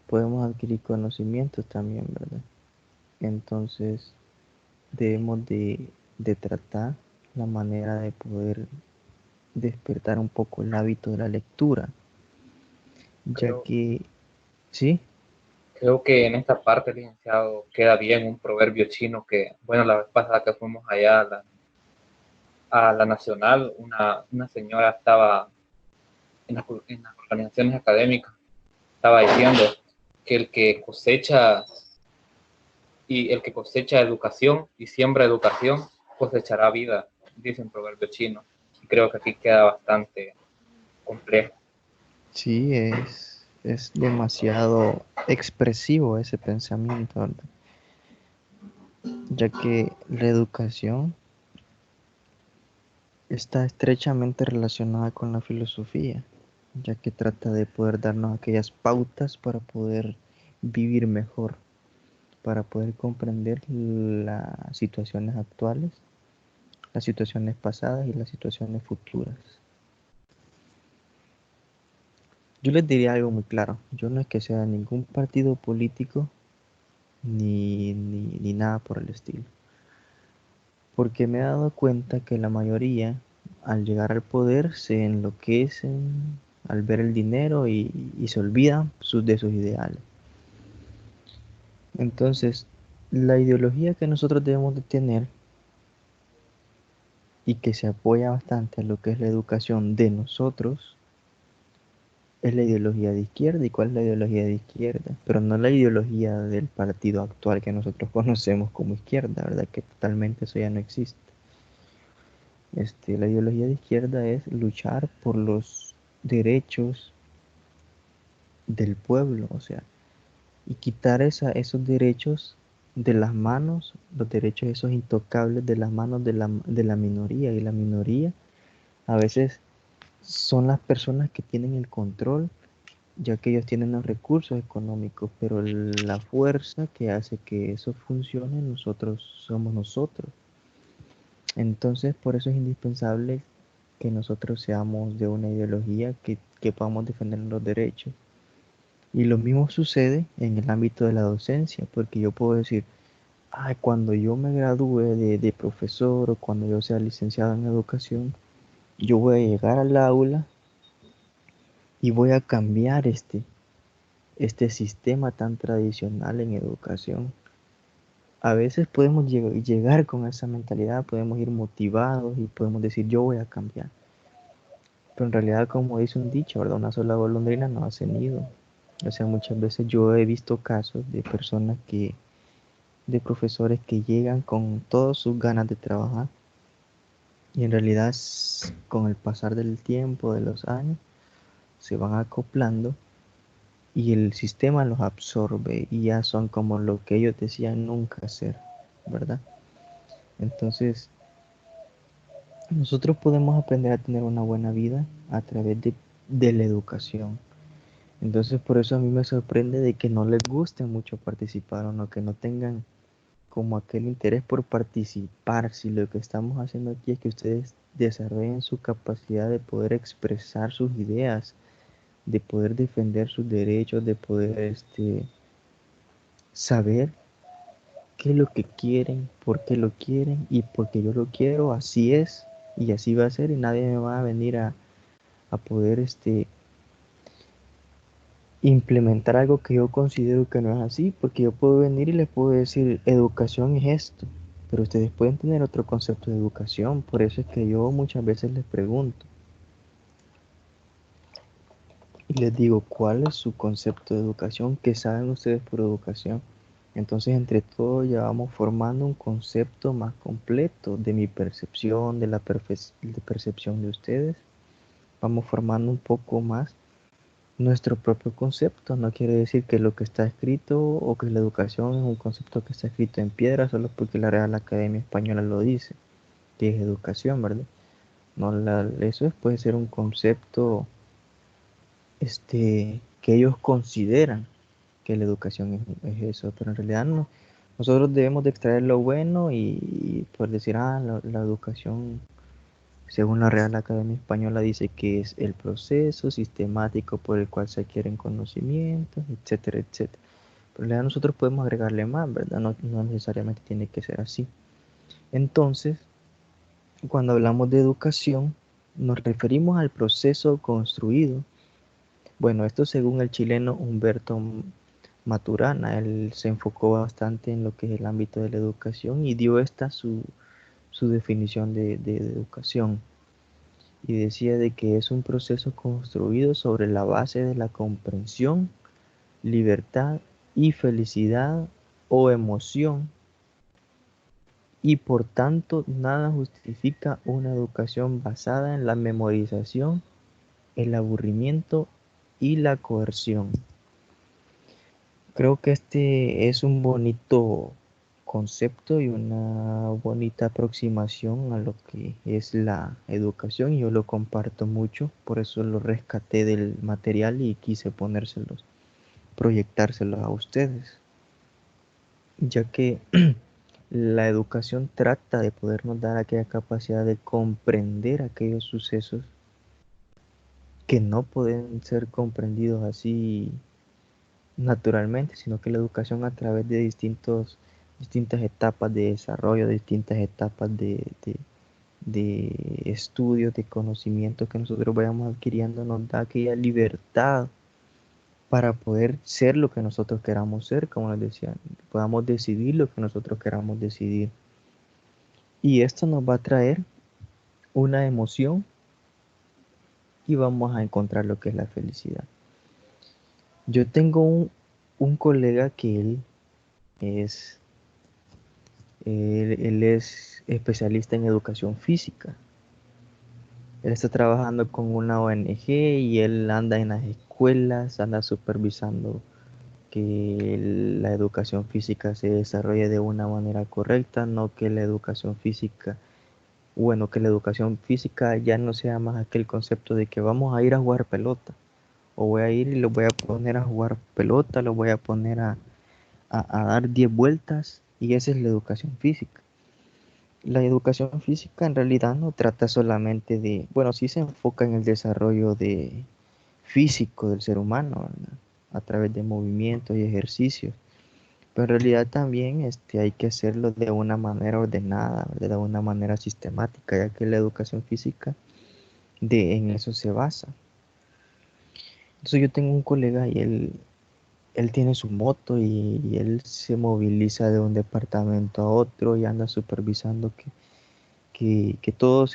Speaker 1: podemos adquirir conocimientos también, ¿verdad? Entonces, debemos de tratar la manera de poder despertar un poco el hábito de la lectura, ya
Speaker 2: creo,
Speaker 1: que, sí,
Speaker 2: creo que en esta parte, licenciado, queda bien un proverbio chino que, bueno, la vez pasada que fuimos allá a la Nacional, una señora estaba en las organizaciones académicas, estaba diciendo que el que cosecha educación y siembra educación cosechará vida, dice un proverbio chino. Y creo que aquí queda bastante complejo.
Speaker 1: sí, es demasiado expresivo ese pensamiento, ¿verdad? Ya que la educación está estrechamente relacionada con la filosofía, ya que trata de poder darnos aquellas pautas para poder vivir mejor, para poder comprender las situaciones actuales, las situaciones pasadas y las situaciones futuras. Yo les diría algo muy claro, yo no es que sea ningún partido político ni nada por el estilo, porque me he dado cuenta que la mayoría al llegar al poder se enloquecen al ver el dinero y se olvidan de sus ideales. Entonces, la ideología que nosotros debemos de tener y que se apoya bastante a lo que es la educación de nosotros es la ideología de izquierda. ¿Y cuál es la ideología de izquierda? Pero no la ideología del partido actual que nosotros conocemos como izquierda, ¿verdad? Que totalmente eso ya no existe. La ideología de izquierda es luchar por los derechos del pueblo, o sea, y quitar esos derechos de las manos, los derechos esos intocables de las manos de la minoría. Y la minoría a veces son las personas que tienen el control ya que ellos tienen los recursos económicos, pero la fuerza que hace que eso funcione nosotros somos nosotros. Entonces, por eso es indispensable que nosotros seamos de una ideología que podamos defender los derechos. Y lo mismo sucede en el ámbito de la docencia, porque yo puedo decir, ay, cuando yo me gradúe de profesor o cuando yo sea licenciado en educación, yo voy a llegar al aula y voy a cambiar este sistema tan tradicional en educación. A veces podemos llegar con esa mentalidad, podemos ir motivados y podemos decir, yo voy a cambiar. Pero en realidad, como dice un dicho, ¿verdad? Una sola golondrina no hace nido. O sea, muchas veces yo he visto casos de personas de profesores que llegan con todas sus ganas de trabajar y en realidad con el pasar del tiempo, de los años, se van acoplando y el sistema los absorbe y ya son como lo que ellos decían nunca ser, ¿verdad? Entonces, nosotros podemos aprender a tener una buena vida a través de la educación. Entonces, por eso a mí me sorprende de que no les guste mucho participar o no, que no tengan como aquel interés por participar, si lo que estamos haciendo aquí es que ustedes desarrollen su capacidad de poder expresar sus ideas, de poder defender sus derechos, de poder saber qué es lo que quieren, por qué lo quieren y porque yo lo quiero, así es y así va a ser y nadie me va a venir a poder implementar algo que yo considero que no es así, porque yo puedo venir y les puedo decir, educación es esto, pero ustedes pueden tener otro concepto de educación, por eso es que yo muchas veces les pregunto y les digo, ¿cuál es su concepto de educación? ¿Qué saben ustedes por educación? Entonces, entre todos ya vamos formando un concepto más completo de mi percepción, de la percepción de ustedes, vamos formando un poco más nuestro propio concepto. No quiere decir que lo que está escrito o que la educación es un concepto que está escrito en piedra solo porque la Real Academia Española lo dice, que es educación, ¿verdad? No, eso puede ser un concepto que ellos consideran que la educación es eso, pero en realidad no. Nosotros debemos de extraer lo bueno y por decir, la educación según la Real Academia Española dice que es el proceso sistemático por el cual se adquieren conocimientos, etcétera, etcétera. Pero en realidad nosotros podemos agregarle más, ¿verdad? No necesariamente tiene que ser así. Entonces, cuando hablamos de educación, nos referimos al proceso construido. Bueno, esto según el chileno Humberto Maturana, él se enfocó bastante en lo que es el ámbito de la educación y dio esta su definición de educación. Y decía de que es un proceso construido sobre la base de la comprensión, libertad y felicidad o emoción y por tanto nada justifica una educación basada en la memorización, el aburrimiento y la coerción. Creo que este es un bonito concepto y una bonita aproximación a lo que es la educación y yo lo comparto mucho, por eso lo rescaté del material y quise ponérselos, proyectárselos a ustedes, ya que la educación trata de podernos dar aquella capacidad de comprender aquellos sucesos que no pueden ser comprendidos así naturalmente, sino que la educación a través de distintas etapas de desarrollo, distintas etapas de estudios, de conocimientos que nosotros vayamos adquiriendo, nos da aquella libertad para poder ser lo que nosotros queramos ser, como les decía, podamos decidir lo que nosotros queramos decidir. Y esto nos va a traer una emoción y vamos a encontrar lo que es la felicidad. Yo tengo un colega que es él es especialista en educación física. Él está trabajando con una ONG y él anda en las escuelas, anda supervisando que la educación física se desarrolle de una manera correcta, no que la educación física, bueno, que la educación física ya no sea más aquel concepto de que vamos a ir a jugar pelota o voy a ir y los voy a poner a jugar pelota, los voy a poner a dar 10 vueltas, y esa es la educación física. La educación física en realidad no trata solamente de, bueno, sí se enfoca en el desarrollo físico del ser humano, ¿verdad? A través de movimientos y ejercicios, pero en realidad también hay que hacerlo de una manera ordenada, ¿verdad? De una manera sistemática, ya que la educación física en eso se basa. Entonces yo tengo un colega y él tiene su moto y él se moviliza de un departamento a otro y anda supervisando que todo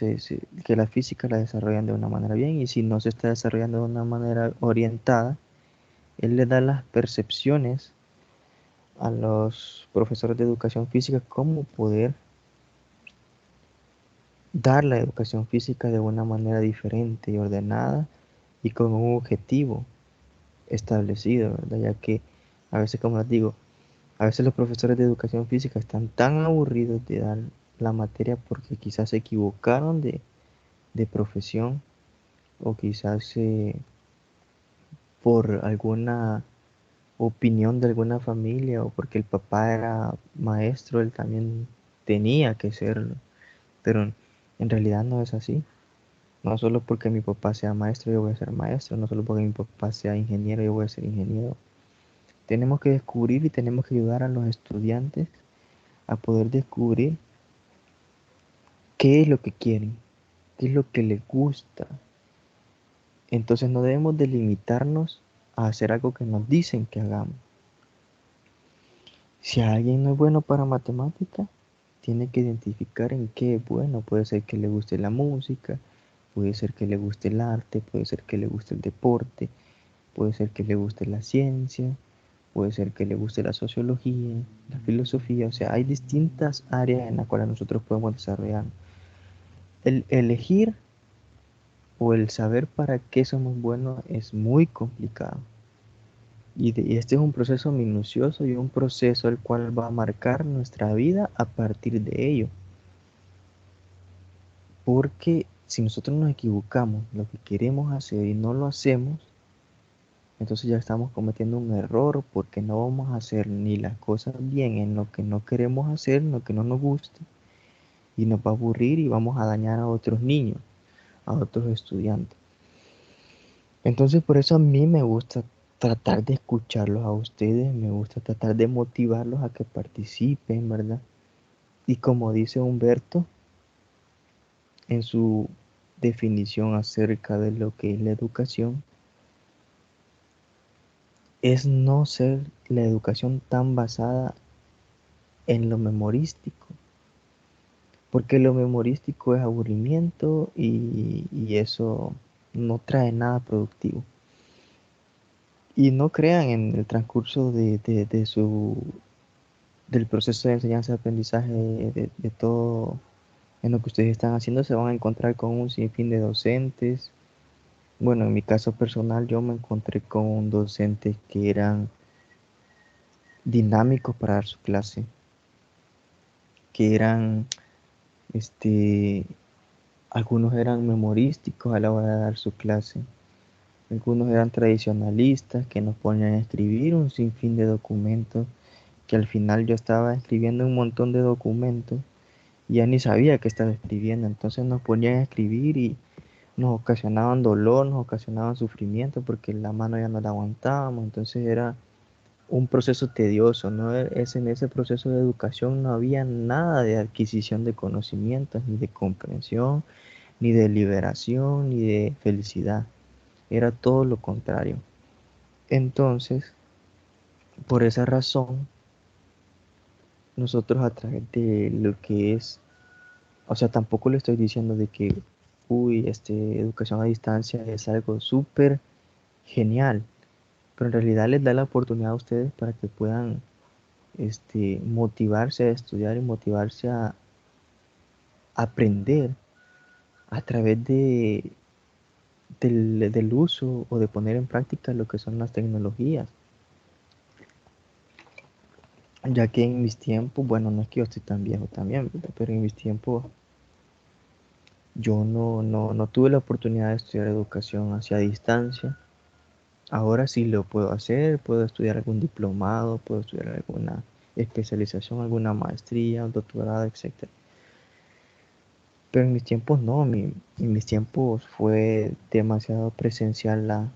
Speaker 1: que la física la desarrollan de una manera bien, y si no se está desarrollando de una manera orientada, él le da las percepciones a los profesores de educación física cómo poder dar la educación física de una manera diferente y ordenada y con un objetivo establecido, ¿verdad? Ya que a veces, como les digo, a veces los profesores de educación física están tan aburridos de dar la materia porque quizás se equivocaron de profesión, o quizás por alguna opinión de alguna familia, o porque el papá era maestro, él también tenía que serlo. Pero en realidad no es así. No solo porque mi papá sea maestro yo voy a ser maestro, no solo porque mi papá sea ingeniero yo voy a ser ingeniero. Tenemos que descubrir y tenemos que ayudar a los estudiantes a poder descubrir qué es lo que quieren, qué es lo que les gusta. Entonces no debemos delimitarnos a hacer algo que nos dicen que hagamos. Si alguien no es bueno para matemática, tiene que identificar en qué es bueno. Puede ser que le guste la música, puede ser que le guste el arte, puede ser que le guste el deporte, puede ser que le guste la ciencia, puede ser que le guste la sociología, la filosofía. O sea, hay distintas áreas en las cuales nosotros podemos desarrollar. El elegir o el saber para qué somos buenos es muy complicado. Y este es un proceso minucioso y un proceso el cual va a marcar nuestra vida a partir de ello. Porque si nosotros nos equivocamos, lo que queremos hacer y no lo hacemos, entonces ya estamos cometiendo un error, porque no vamos a hacer ni las cosas bien en lo que no queremos hacer, en lo que no nos gusta, y nos va a aburrir y vamos a dañar a otros niños, a otros estudiantes. Entonces por eso a mí me gusta tratar de escucharlos a ustedes, me gusta tratar de motivarlos a que participen, ¿verdad? Y como dice Humberto en su definición acerca de lo que es la educación, es no ser la educación tan basada en lo memorístico, porque lo memorístico es aburrimiento y eso no trae nada productivo. Y no crean en el transcurso del proceso de enseñanza-aprendizaje, de todo en lo que ustedes están haciendo, se van a encontrar con un sinfín de docentes. Bueno, en mi caso personal, yo me encontré con docentes que eran dinámicos para dar su clase, que eran, este, algunos eran memorísticos a la hora de dar su clase, algunos eran tradicionalistas que nos ponían a escribir un sinfín de documentos, que al final yo estaba escribiendo un montón de documentos y ya ni sabía qué estaba escribiendo, entonces nos ponían a escribir y nos ocasionaban dolor, nos ocasionaban sufrimiento porque la mano ya no la aguantábamos, entonces era un proceso tedioso, ¿no? En ese proceso de educación no había nada de adquisición de conocimientos, ni de comprensión, ni de liberación, ni de felicidad. Era todo lo contrario. Entonces, por esa razón, nosotros a través de lo que es, o sea, tampoco le estoy diciendo de que, uy, educación a distancia es algo súper genial, pero en realidad les da la oportunidad a ustedes para que puedan motivarse a estudiar y motivarse a aprender a través del uso o de poner en práctica lo que son las tecnologías. Ya que en mis tiempos, bueno, no es que yo esté tan viejo también, ¿verdad? Pero en mis tiempos yo no tuve la oportunidad de estudiar educación hacia distancia, Ahora sí lo puedo hacer, puedo estudiar algún diplomado, puedo estudiar alguna especialización, alguna maestría, un doctorado, etcétera. Pero en mis tiempos no, en mis tiempos fue demasiado presencial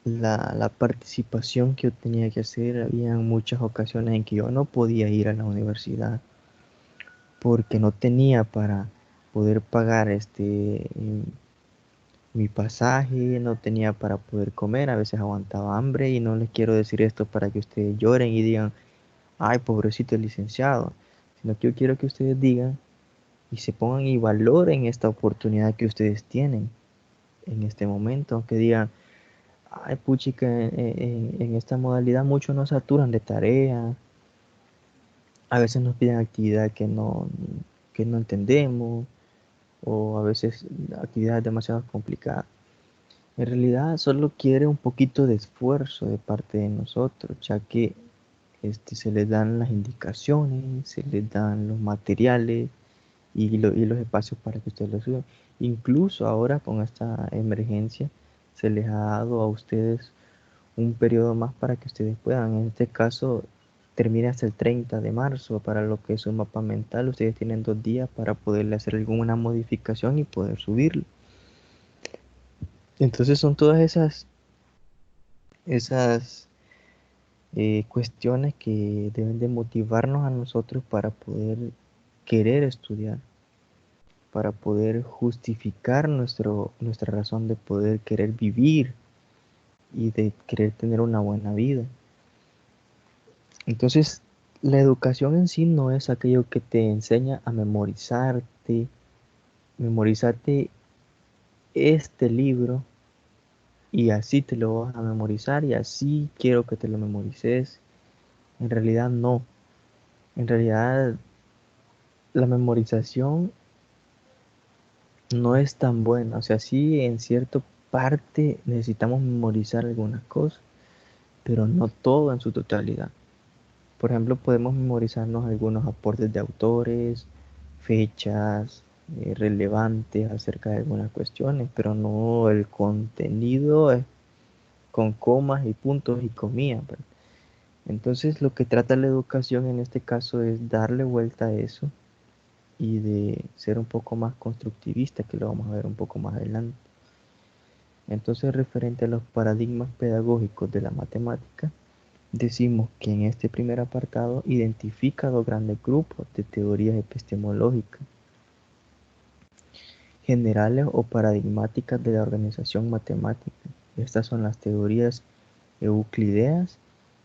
Speaker 1: la participación que yo tenía que hacer. Había muchas ocasiones en que yo no podía ir a la universidad porque no tenía para poder pagar mi pasaje, no tenía para poder comer, a veces aguantaba hambre y no les quiero decir esto para que ustedes lloren y digan, ay, pobrecito el licenciado, sino que yo quiero que ustedes digan y se pongan y valoren esta oportunidad que ustedes tienen en este momento, que digan, ay, puchica, en esta modalidad muchos nos saturan de tarea, a veces nos piden actividad que no entendemos, o a veces actividades demasiado complicadas. En realidad solo quiere un poquito de esfuerzo de parte de nosotros, ya que se les dan las indicaciones, se les dan los materiales y los espacios para que ustedes lo suban. Incluso ahora con esta emergencia se les ha dado a ustedes un periodo más para que ustedes puedan. En este caso termina hasta el 30 de marzo para lo que es un mapa mental. Ustedes tienen 2 días para poderle hacer alguna modificación y poder subirlo. Entonces son todas esas cuestiones que deben de motivarnos a nosotros para poder querer estudiar, para poder justificar nuestra razón de poder querer vivir y de querer tener una buena vida. Entonces, la educación en sí no es aquello que te enseña a memorizarte este libro y así te lo vas a memorizar y así quiero que te lo memorices. En realidad no. En realidad la memorización no es tan buena. O sea, sí en cierta parte necesitamos memorizar algunas cosas, pero no todo en su totalidad. Por ejemplo, podemos memorizarnos algunos aportes de autores, fechas relevantes acerca de algunas cuestiones, pero no el contenido con comas y puntos y comillas, ¿verdad? Entonces, lo que trata la educación en este caso es darle vuelta a eso y de ser un poco más constructivista, que lo vamos a ver un poco más adelante. Entonces, referente a los paradigmas pedagógicos de la matemática, decimos que en este primer apartado identifica 2 grandes grupos de teorías epistemológicas, generales o paradigmáticas de la organización matemática. Estas son las teorías euclideas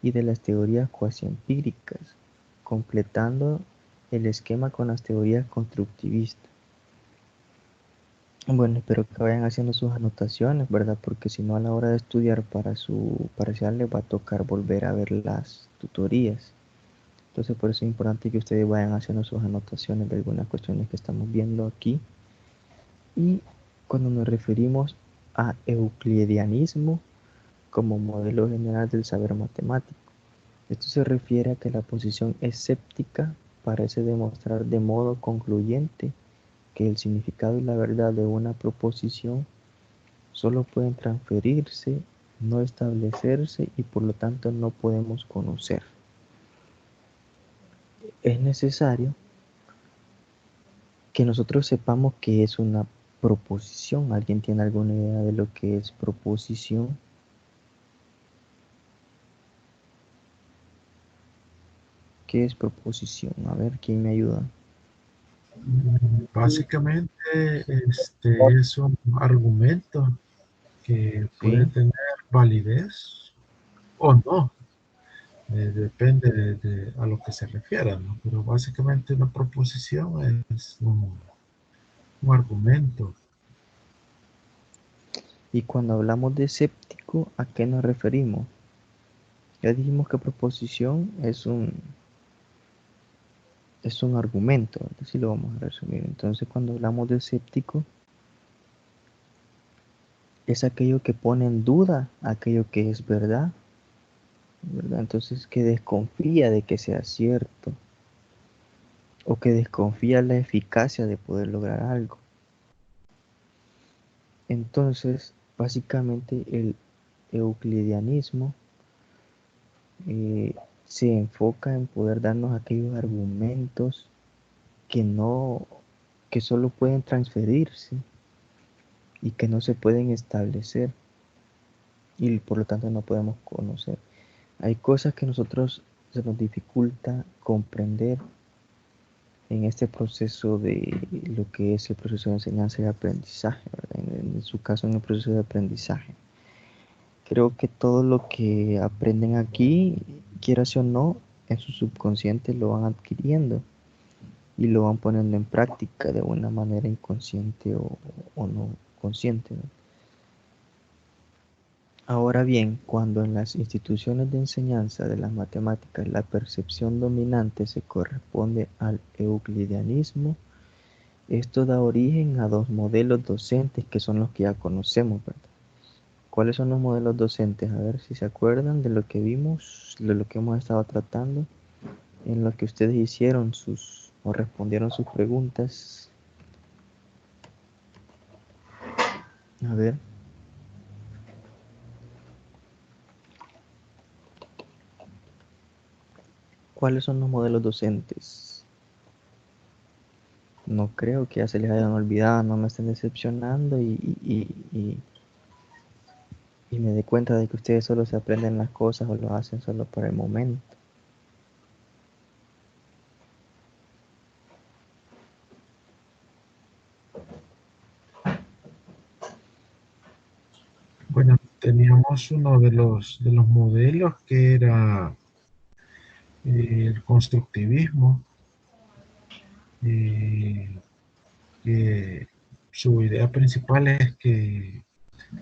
Speaker 1: y de las teorías cuasi empíricas, completando el esquema con las teorías constructivistas. Bueno, espero que vayan haciendo sus anotaciones, ¿verdad? Porque si no, a la hora de estudiar para su parcial les va a tocar volver a ver las tutorías. Entonces, por eso es importante que ustedes vayan haciendo sus anotaciones de algunas cuestiones que estamos viendo aquí. Y cuando nos referimos a euclidianismo como modelo general del saber matemático, esto se refiere a que la posición escéptica parece demostrar de modo concluyente que el significado y la verdad de una proposición solo pueden transferirse, no establecerse y por lo tanto no podemos conocer. Es necesario que nosotros sepamos qué es una proposición. ¿Alguien tiene alguna idea de lo que es proposición? ¿Qué es proposición? A ver, ¿quién me ayuda?
Speaker 3: Básicamente, es un argumento que puede
Speaker 1: Sí,
Speaker 3: tener validez o no. Depende a lo que se refiera, ¿no? Pero básicamente una proposición es un argumento.
Speaker 1: y cuando hablamos de escéptico, ¿a qué nos referimos? Ya dijimos que proposición es un argumento, así lo vamos a resumir. Entonces, cuando hablamos de escéptico, es aquello que pone en duda aquello que es verdad, ¿verdad? Entonces, que desconfía de que sea cierto o que desconfía la eficacia de poder lograr algo. Entonces, básicamente, euclidianismo se enfoca en poder darnos aquellos argumentos que solo pueden transferirse y que no se pueden establecer y por lo tanto no podemos conocer. Hay cosas que nosotros se nos dificulta comprender en este proceso de lo que es el proceso de enseñanza y aprendizaje, ¿verdad? En su caso, en el proceso de aprendizaje. Creo que todo lo que aprenden aquí, quieras o no, en su subconsciente lo van adquiriendo y lo van poniendo en práctica de una manera inconsciente o no consciente, ¿no? Ahora bien, cuando en las instituciones de enseñanza de las matemáticas la percepción dominante se corresponde al euclidianismo, esto da origen a dos modelos docentes que son los que ya conocemos, ¿verdad? ¿Cuáles son los modelos docentes? A ver si se acuerdan de lo que vimos, de lo que hemos estado tratando, en lo que ustedes hicieron o respondieron sus preguntas. A ver. ¿Cuáles son los modelos docentes? No creo que ya se les hayan olvidado, no me estén decepcionando y me dé cuenta de que ustedes solo se aprenden las cosas o lo hacen solo por el momento.
Speaker 3: Bueno, teníamos uno de los modelos que era el constructivismo, eh, que su idea principal es que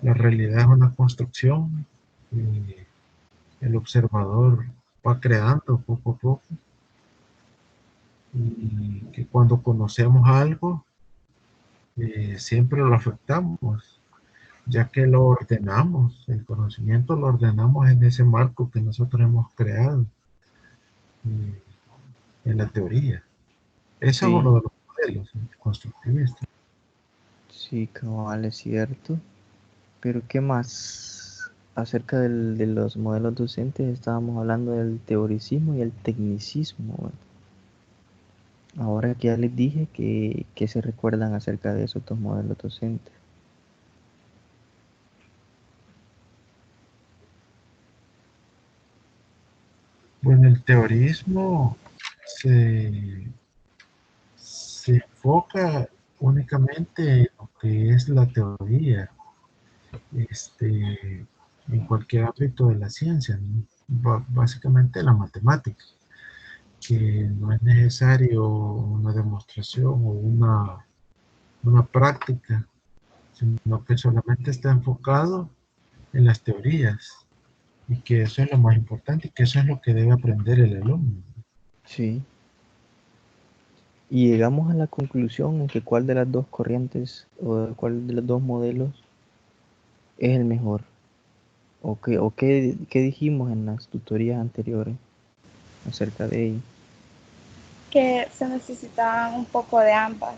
Speaker 3: la realidad es una construcción y el observador va creando poco a poco y que cuando conocemos algo siempre lo afectamos, ya que lo ordenamos, el conocimiento lo ordenamos en ese marco que nosotros hemos creado en la teoría. Ese es uno
Speaker 1: Sí,
Speaker 3: de los modelos constructivistas.
Speaker 1: sí, cabal, es cierto. Pero ¿qué más? Acerca de los modelos docentes estábamos hablando del teoricismo y el tecnicismo, ¿verdad? Ahora que ya les dije que se recuerdan acerca de esos dos modelos docentes.
Speaker 3: Bueno, el teorismo se, se enfoca únicamente en lo que es la teoría, en cualquier ámbito de la ciencia, ¿no? Básicamente la matemática, que no es necesario una demostración o una práctica, sino que solamente está enfocado en las teorías y que eso es lo más importante y que eso es lo que debe aprender el alumno.
Speaker 1: Sí. Y llegamos a la conclusión en que cuál de las dos corrientes o cuál de los dos modelos es el mejor. ¿Qué dijimos en las tutorías anteriores acerca de ello?
Speaker 5: Que se necesitaban un poco de ambas,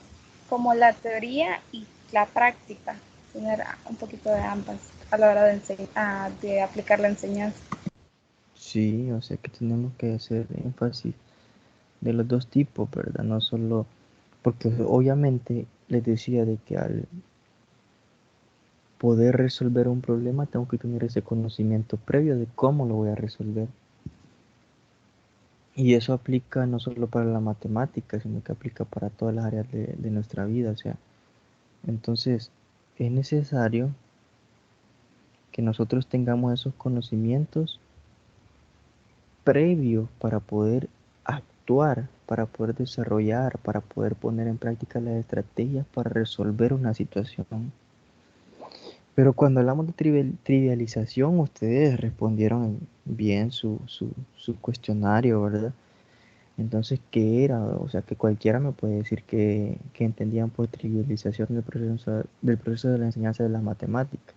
Speaker 5: como la teoría y la práctica, tener un poquito de ambas a la hora de aplicar la enseñanza.
Speaker 1: Sí, o sea que tenemos que hacer énfasis de los dos tipos, ¿verdad? No solo, porque obviamente les decía de que al poder resolver un problema tengo que tener ese conocimiento previo de cómo lo voy a resolver. Y eso aplica no solo para la matemática, sino que aplica para todas las áreas de nuestra vida. O sea, entonces es necesario que nosotros tengamos esos conocimientos previos para poder actuar, para poder desarrollar, para poder poner en práctica las estrategias para resolver una situación. Pero cuando hablamos de trivialización, ustedes respondieron bien su cuestionario, ¿verdad? Entonces, ¿qué era? O sea, que cualquiera me puede decir que entendían por trivialización del proceso de la enseñanza de las matemáticas.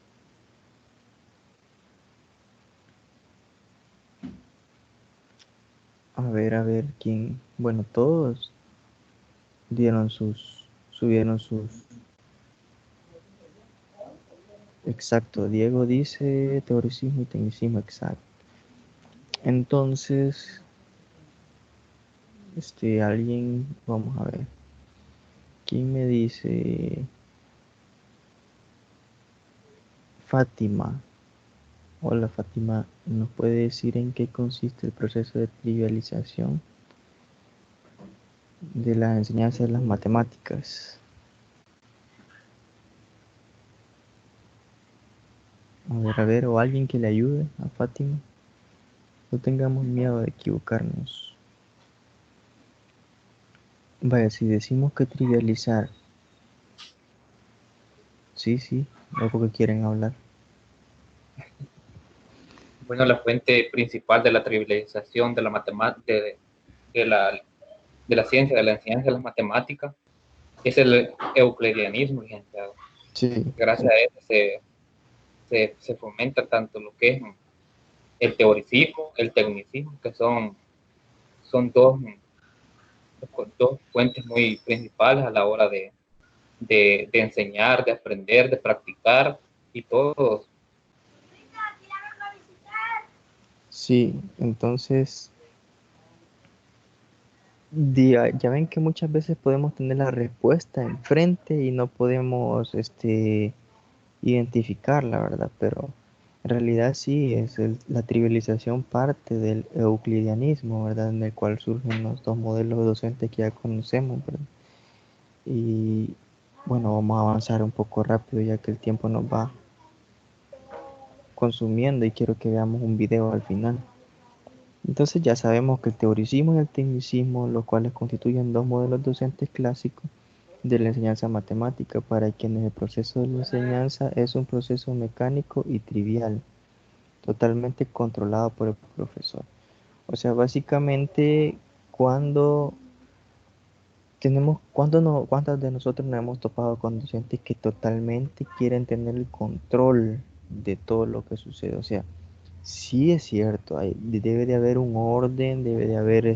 Speaker 1: A ver, quién. Bueno, todos subieron sus Exacto, Diego dice teoricismo y tecnicismo, exacto. Entonces, alguien, vamos a ver, ¿quién me dice? Fátima. Hola Fátima, ¿nos puede decir en qué consiste el proceso de trivialización de la enseñanza de las matemáticas? A ver, o alguien que le ayude a Fátima. No tengamos miedo de equivocarnos. Vaya, si decimos que trivializar, sí, no porque quieren hablar.
Speaker 2: Bueno, la fuente principal de la trivialización de la de la, de la ciencia, de la enseñanza de las matemáticas, es el euclidianismo, licenciado.
Speaker 1: Sí,
Speaker 2: Gracias a eso se fomenta tanto lo que es el teoricismo, el tecnicismo, que son dos fuentes muy principales a la hora de enseñar, de aprender, de practicar, y todos.
Speaker 1: sí, entonces ya ven que muchas veces podemos tener la respuesta enfrente y no podemos identificarla, ¿verdad? Pero en realidad sí, la trivialización parte del euclidianismo, ¿verdad? En el cual surgen los dos modelos docentes que ya conocemos, ¿verdad? Y bueno, vamos a avanzar un poco rápido ya que el tiempo nos va consumiendo y quiero que veamos un video al final. Entonces ya sabemos que el teoricismo y el tecnicismo, los cuales constituyen dos modelos docentes clásicos de la enseñanza matemática, para quienes el proceso de la enseñanza es un proceso mecánico y trivial, totalmente controlado por el profesor. O sea, básicamente, cuando ¿cuántos de nosotros nos hemos topado con docentes que totalmente quieren tener el control de todo lo que sucede? O sea, sí es cierto, debe de haber un orden, debe de haber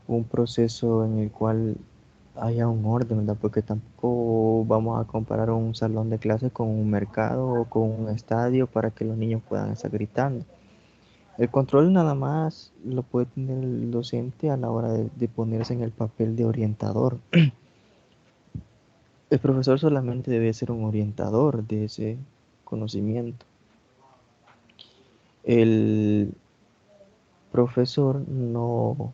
Speaker 1: un proceso en el cual haya un orden, ¿verdad? Porque tampoco vamos a comparar un salón de clases con un mercado o con un estadio para que los niños puedan estar gritando. El control nada más lo puede tener el docente a la hora de ponerse en el papel de orientador. El profesor solamente debe ser un orientador de ese conocimiento. El profesor no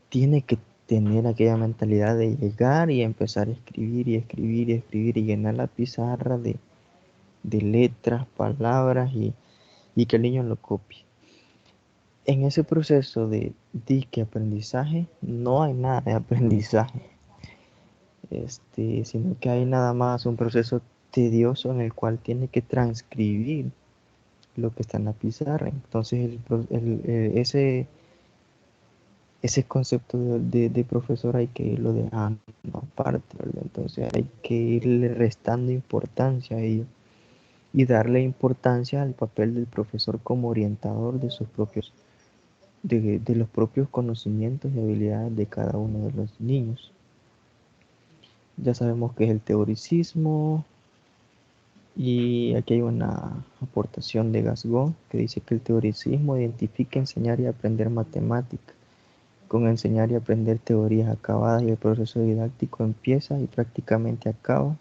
Speaker 1: tiene que tener aquella mentalidad de llegar y empezar a escribir y escribir y escribir y llenar la pizarra de letras, palabras y que el niño lo copie. En ese proceso de dique aprendizaje no hay nada de aprendizaje, sino que hay nada más un proceso tedioso en el cual tiene que transcribir lo que está en la pizarra. Entonces ese concepto de profesor hay que irlo dejando aparte, ¿verdad? Entonces hay que irle restando importancia a ello y darle importancia al papel del profesor como orientador de los propios conocimientos y habilidades de cada uno de los niños. Ya sabemos que es el teoricismo y aquí hay una aportación de Gasgón que dice que el teoricismo identifica enseñar y aprender matemáticas. Con enseñar y aprender teorías acabadas y el proceso didáctico empieza y prácticamente acaba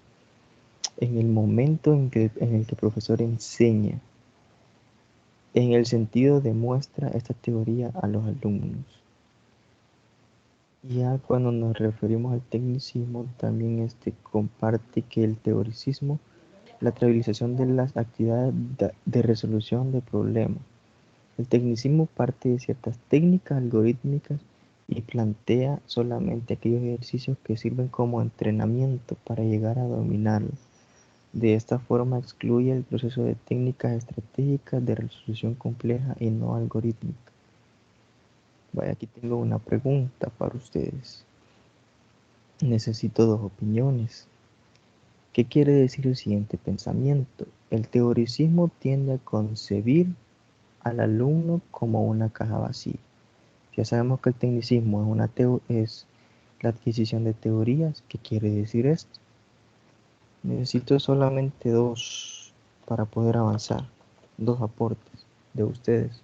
Speaker 1: en el momento en el que el profesor enseña, en el sentido de muestra esta teoría a los alumnos. Ya cuando nos referimos al tecnicismo, también comparte que el teoricismo, la trivialización de las actividades de resolución de problemas. El tecnicismo parte de ciertas técnicas algorítmicas y plantea solamente aquellos ejercicios que sirven como entrenamiento para llegar a dominarlo. De esta forma excluye el proceso de técnicas estratégicas de resolución compleja y no algorítmica. Vaya, aquí tengo una pregunta para ustedes. Necesito dos opiniones. ¿Qué quiere decir el siguiente pensamiento? El teoricismo tiende a concebir al alumno como una caja vacía. Ya sabemos que el tecnicismo es la adquisición de teorías. ¿Qué quiere decir esto? Necesito solamente dos para poder avanzar. Dos aportes de ustedes.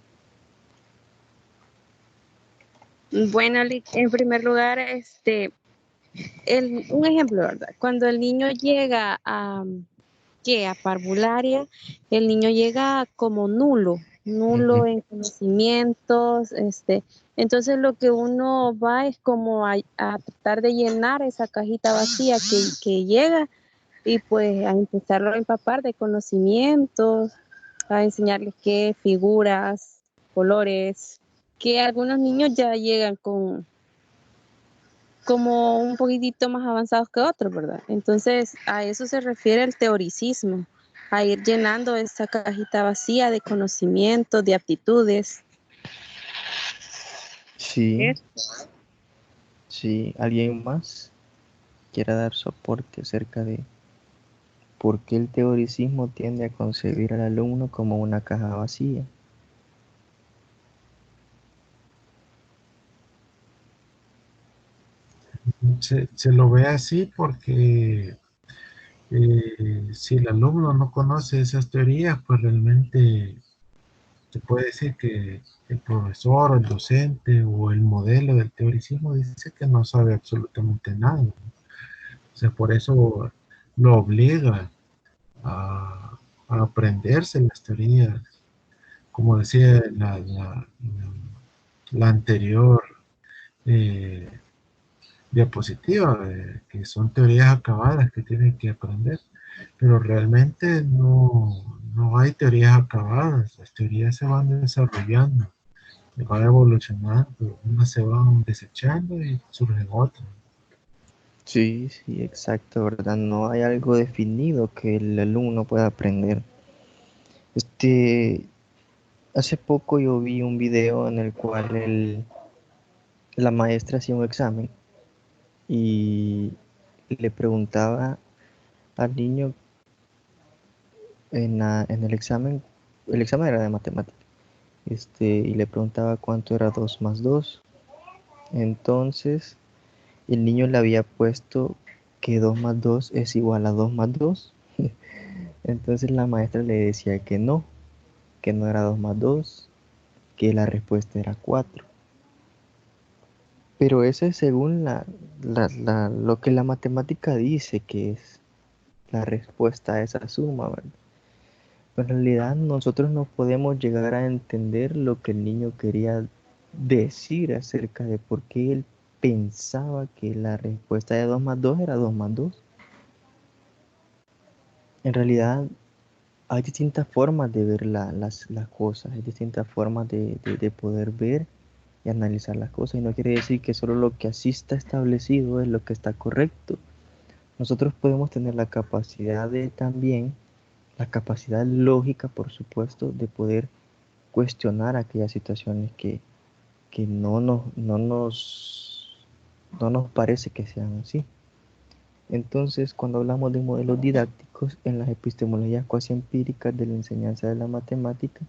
Speaker 6: Bueno, en primer lugar, un ejemplo, ¿verdad? Cuando el niño llega a parvularia, el niño llega como nulo en conocimientos, entonces lo que uno va es como a tratar de llenar esa cajita vacía que llega y pues a empezarlo a empapar de conocimientos, a enseñarles qué figuras, colores, que algunos niños ya llegan como un poquitito más avanzados que otros, ¿verdad? Entonces, a eso se refiere el teoricismo, a ir llenando esa cajita vacía de conocimientos, de aptitudes.
Speaker 1: Sí, sí. ¿Alguien más quiera dar su aporte acerca de por qué el teoricismo tiende a concebir al alumno como una caja vacía?
Speaker 3: Se lo ve así porque si el alumno no conoce esas teorías, pues realmente se puede decir que el profesor o el docente o el modelo del teoricismo dice que no sabe absolutamente nada. O sea, por eso lo obliga a aprenderse las teorías. Como decía la anterior eh, diapositiva, que son teorías acabadas que tienen que aprender, pero realmente no hay teorías acabadas, las teorías se van desarrollando, se van evolucionando, unas se van desechando y surgen otras.
Speaker 1: Sí, sí, exacto, ¿verdad? No hay algo definido que el alumno pueda aprender. Hace poco yo vi un video en el cual la maestra hacía un examen y le preguntaba al niño en el examen era de matemática, y le preguntaba cuánto era 2 más 2. Entonces, el niño le había puesto que 2 más 2 es igual a 2 más 2. Entonces la maestra le decía que no era 2 más 2, que la respuesta era 4. Pero eso es según lo que la matemática dice que es la respuesta a esa suma, ¿verdad? Pero en realidad nosotros no podemos llegar a entender lo que el niño quería decir acerca de por qué él pensaba que la respuesta de 2 más 2 era 2 más 2. En realidad hay distintas formas de ver las cosas, hay distintas formas de poder ver y analizar las cosas. Y no quiere decir que solo lo que así está establecido es lo que está correcto. Nosotros podemos tener la capacidad de también, la capacidad lógica, por supuesto, de poder cuestionar aquellas situaciones que no nos parece que sean así. Entonces, cuando hablamos de modelos didácticos en las epistemologías cuasi empíricas de la enseñanza de la matemática,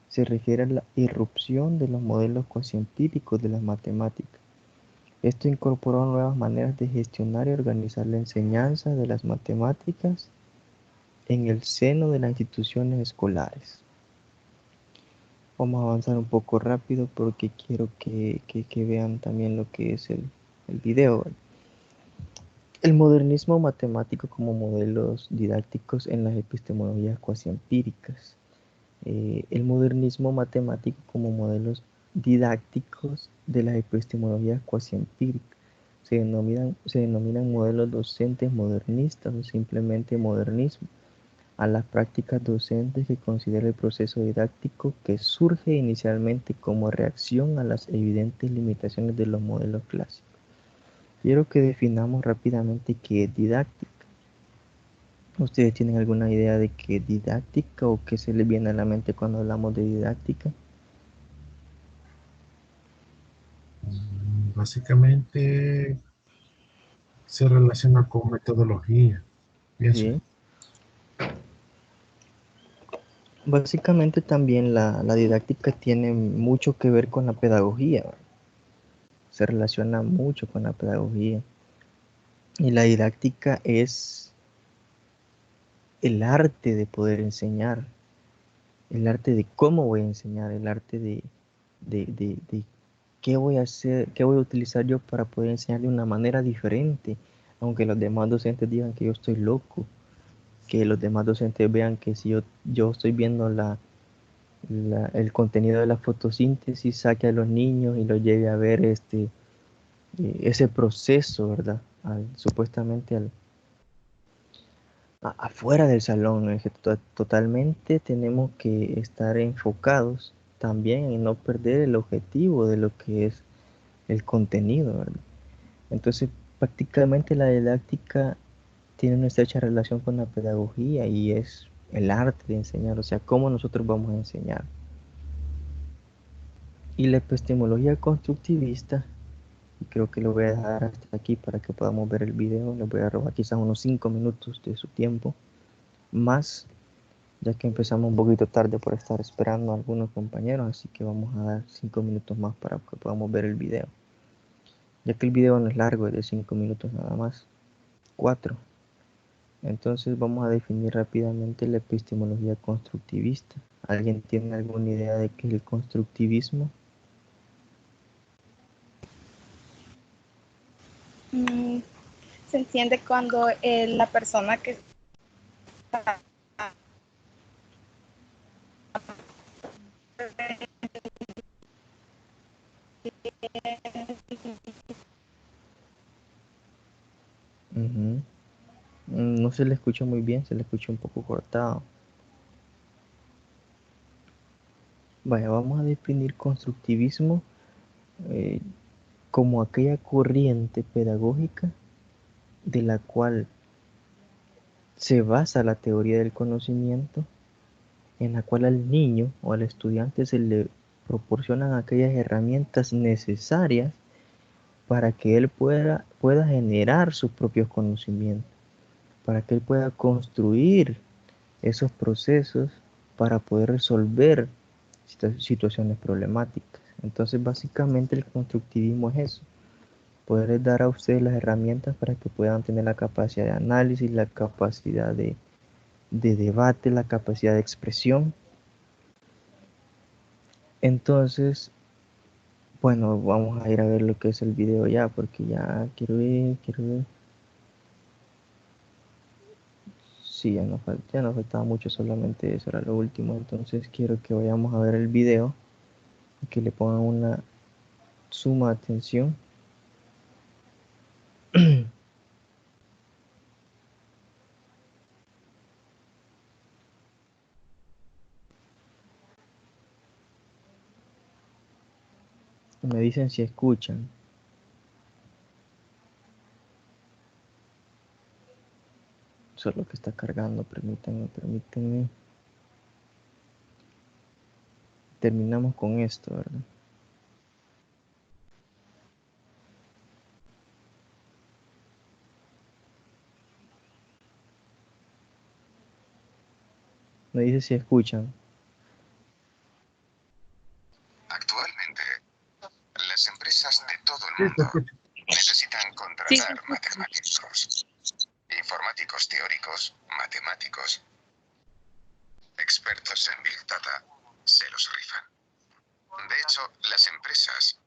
Speaker 1: se refiere a la irrupción de los modelos cuasi empíricos de las matemáticas. Esto incorporó nuevas maneras de gestionar y organizar la enseñanza de las matemáticas en el seno de las instituciones escolares. Vamos a avanzar un poco rápido porque quiero que vean también lo que es el video. El modernismo matemático como modelos didácticos en las epistemologías cuasi empíricas. El modernismo matemático como modelos didácticos de las epistemologías cuasi empíricas. Se denominan modelos docentes modernistas o simplemente modernismo a las prácticas docentes que considera el proceso didáctico que surge inicialmente como reacción a las evidentes limitaciones de los modelos clásicos. Quiero que definamos rápidamente qué es didáctica. ¿Ustedes tienen alguna idea de qué es didáctica o qué se les viene a la mente cuando hablamos de didáctica?
Speaker 3: Básicamente se relaciona con metodología, pienso.
Speaker 1: Sí. Básicamente también la didáctica tiene mucho que ver con la pedagogía, ¿verdad? Se relaciona mucho con la pedagogía. Y la didáctica es el arte de poder enseñar, el arte de cómo voy a enseñar, el arte de qué voy a hacer, qué voy a utilizar yo para poder enseñar de una manera diferente, aunque los demás docentes digan que yo estoy loco, que los demás docentes vean que si yo estoy viendo el contenido de la fotosíntesis, saque a los niños y los lleve a ver ese proceso, ¿verdad? Supuestamente afuera del salón, es que totalmente tenemos que estar enfocados también en no perder el objetivo de lo que es el contenido, ¿verdad? Entonces, prácticamente la didáctica tiene una estrecha relación con la pedagogía y es el arte de enseñar, o sea, cómo nosotros vamos a enseñar. Y la epistemología constructivista, y creo que lo voy a dejar hasta aquí para que podamos ver el video, les voy a robar quizás unos 5 minutos de su tiempo, más ya que empezamos un poquito tarde por estar esperando a algunos compañeros, así que vamos a dar 5 minutos más para que podamos ver el video. Ya que el video no es largo, es de 5 minutos nada más, 4. Entonces vamos a definir rápidamente la epistemología constructivista. ¿Alguien tiene alguna idea de qué es el constructivismo?
Speaker 5: Se entiende cuando la persona que está
Speaker 1: Ujú. No se le escucha muy bien, se le escucha un poco cortado. Vaya, vamos a definir constructivismo eh, como aquella corriente pedagógica de la cual se basa la teoría del conocimiento, en la cual al niño o al estudiante se le proporcionan aquellas herramientas necesarias para que él pueda generar sus propios conocimientos, para que él pueda construir esos procesos para poder resolver situaciones problemáticas. Entonces, básicamente el constructivismo es eso, poder dar a ustedes las herramientas para que puedan tener la capacidad de análisis, la capacidad de debate, la capacidad de expresión. Entonces, bueno, vamos a ir a ver lo que es el video ya, porque ya quiero ver. Sí, ya no faltaba mucho, solamente eso era lo último. Entonces quiero que vayamos a ver el video y que le pongan una suma atención. Me dicen si escuchan. Solo que está cargando, permítanme. Terminamos con esto, ¿verdad? Me dice si escuchan.
Speaker 7: Actualmente, las empresas de todo el
Speaker 3: Sí, se
Speaker 7: mundo
Speaker 3: escucha.
Speaker 7: necesitan
Speaker 6: Sí,
Speaker 7: contratar matemáticos, informáticos teóricos, matemáticos, expertos en Big Data, se los rifan. De hecho, las empresas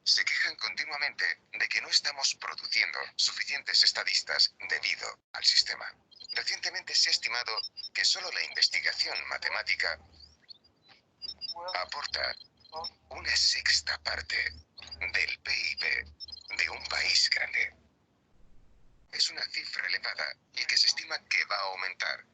Speaker 7: se quejan continuamente de que no estamos produciendo suficientes estadistas debido al sistema. Recientemente se ha estimado que solo la investigación matemática aporta una sexta parte del PIB de un país grande. Es una cifra elevada y que se estima que va a aumentar.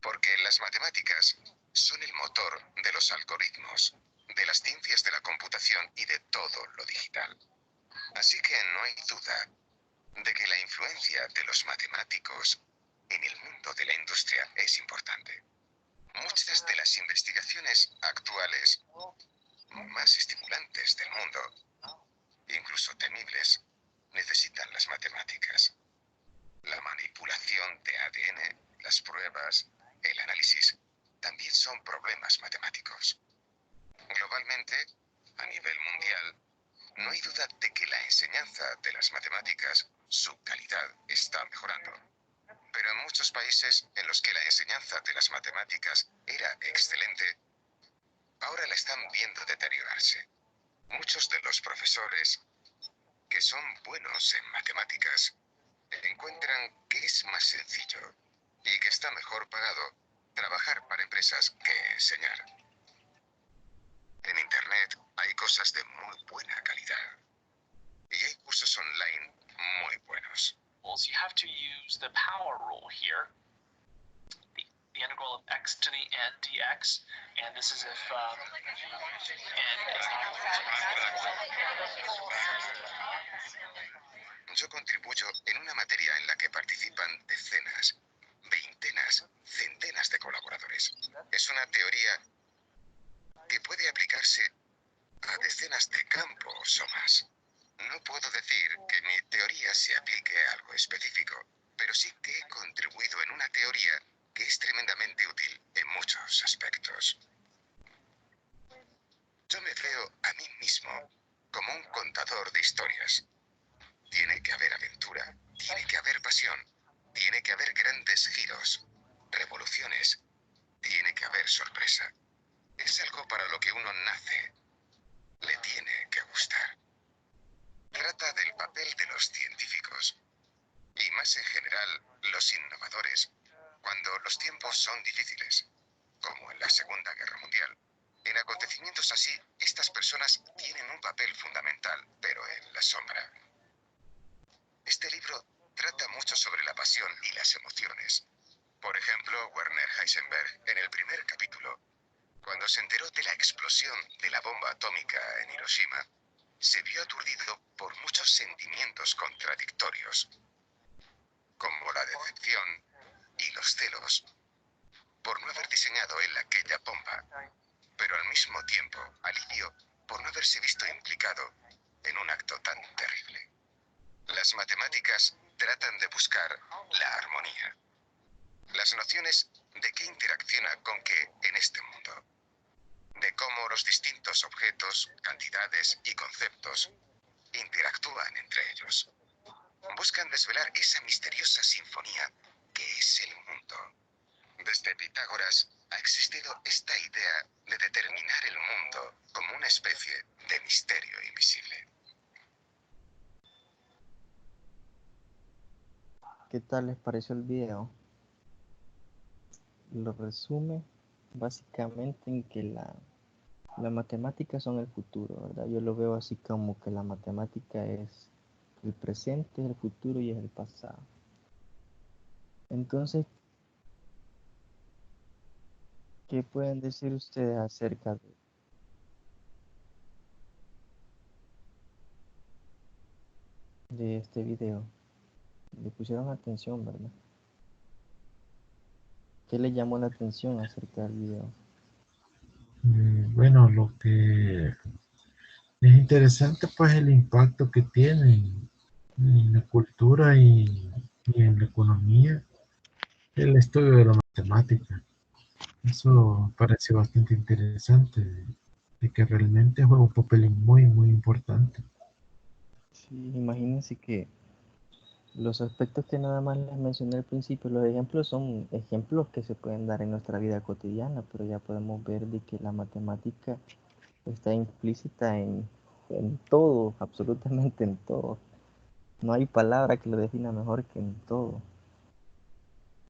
Speaker 7: Porque las matemáticas son el motor de los algoritmos, de las ciencias de la computación y de todo lo digital. Así que no hay duda de que la influencia de los matemáticos en el mundo de la industria es importante. Muchas de las investigaciones actuales más estimulantes del mundo, incluso temibles, necesitan las matemáticas. La manipulación de ADN, las pruebas, el análisis, también son problemas matemáticos. Globalmente, a nivel mundial, no hay duda de que la enseñanza de las matemáticas, su calidad está mejorando. Pero en muchos países en los que la enseñanza de las matemáticas era excelente, ahora la están viendo deteriorarse. Muchos de los profesores que son buenos en matemáticas encuentran que es más sencillo y que está mejor pagado trabajar para empresas que enseñar. En Internet hay cosas de muy buena calidad y hay cursos online muy buenos.
Speaker 8: You have to use the power rule here, the integral of x to the n dx, and this is if n is
Speaker 7: Yo contribuyo en una materia en la que participan decenas, veintenas, centenas de colaboradores. Es una teoría que puede aplicarse a decenas de campos o más. No puedo decir que mi teoría se aplique a algo específico, pero sí que he contribuido en una teoría que es tremendamente útil en muchos aspectos. Yo me veo a mí mismo como un contador de historias. Tiene que haber aventura, tiene que haber pasión, tiene que haber grandes giros, revoluciones, tiene que haber sorpresa. Es algo para lo que uno nace. Le tiene que gustar. Trata del papel de los científicos, y más en general los innovadores, cuando los tiempos son difíciles, como en la Segunda Guerra Mundial. En acontecimientos así, estas personas tienen un papel fundamental, pero en la sombra. Este libro trata mucho sobre la pasión y las emociones. Por ejemplo, Werner Heisenberg, en el primer capítulo, cuando se enteró de la explosión de la bomba atómica en Hiroshima, se vio aturdido por muchos sentimientos contradictorios, como la decepción y los celos, por no haber diseñado él aquella bomba, pero al mismo tiempo alivio por no haberse visto implicado en un acto tan terrible. Las matemáticas tratan de buscar la armonía, las nociones de qué interacciona con qué en este mundo, de cómo los distintos objetos, cantidades y conceptos interactúan entre ellos. Buscan desvelar esa misteriosa sinfonía que es el mundo. Desde Pitágoras ha existido esta idea de determinar el mundo como una especie de misterio invisible.
Speaker 1: ¿Qué tal les pareció el video? Lo resume básicamente en que las matemáticas son el futuro, ¿verdad? Yo lo veo así como que la matemática es el presente, es el futuro y es el pasado. Entonces, ¿qué pueden decir ustedes acerca de este video? Le pusieron atención, ¿verdad? ¿Qué le llamó la atención acerca del video?
Speaker 3: Bueno, lo que es interesante pues el impacto que tiene en la cultura y en la economía el estudio de la matemática. Eso parece bastante interesante, de que realmente juega un papel muy, muy importante.
Speaker 1: Sí, imagínense que los aspectos que nada más les mencioné al principio, los ejemplos son ejemplos que se pueden dar en nuestra vida cotidiana, pero ya podemos ver de que la matemática está implícita en todo, absolutamente en todo. No hay palabra que lo defina mejor que en todo.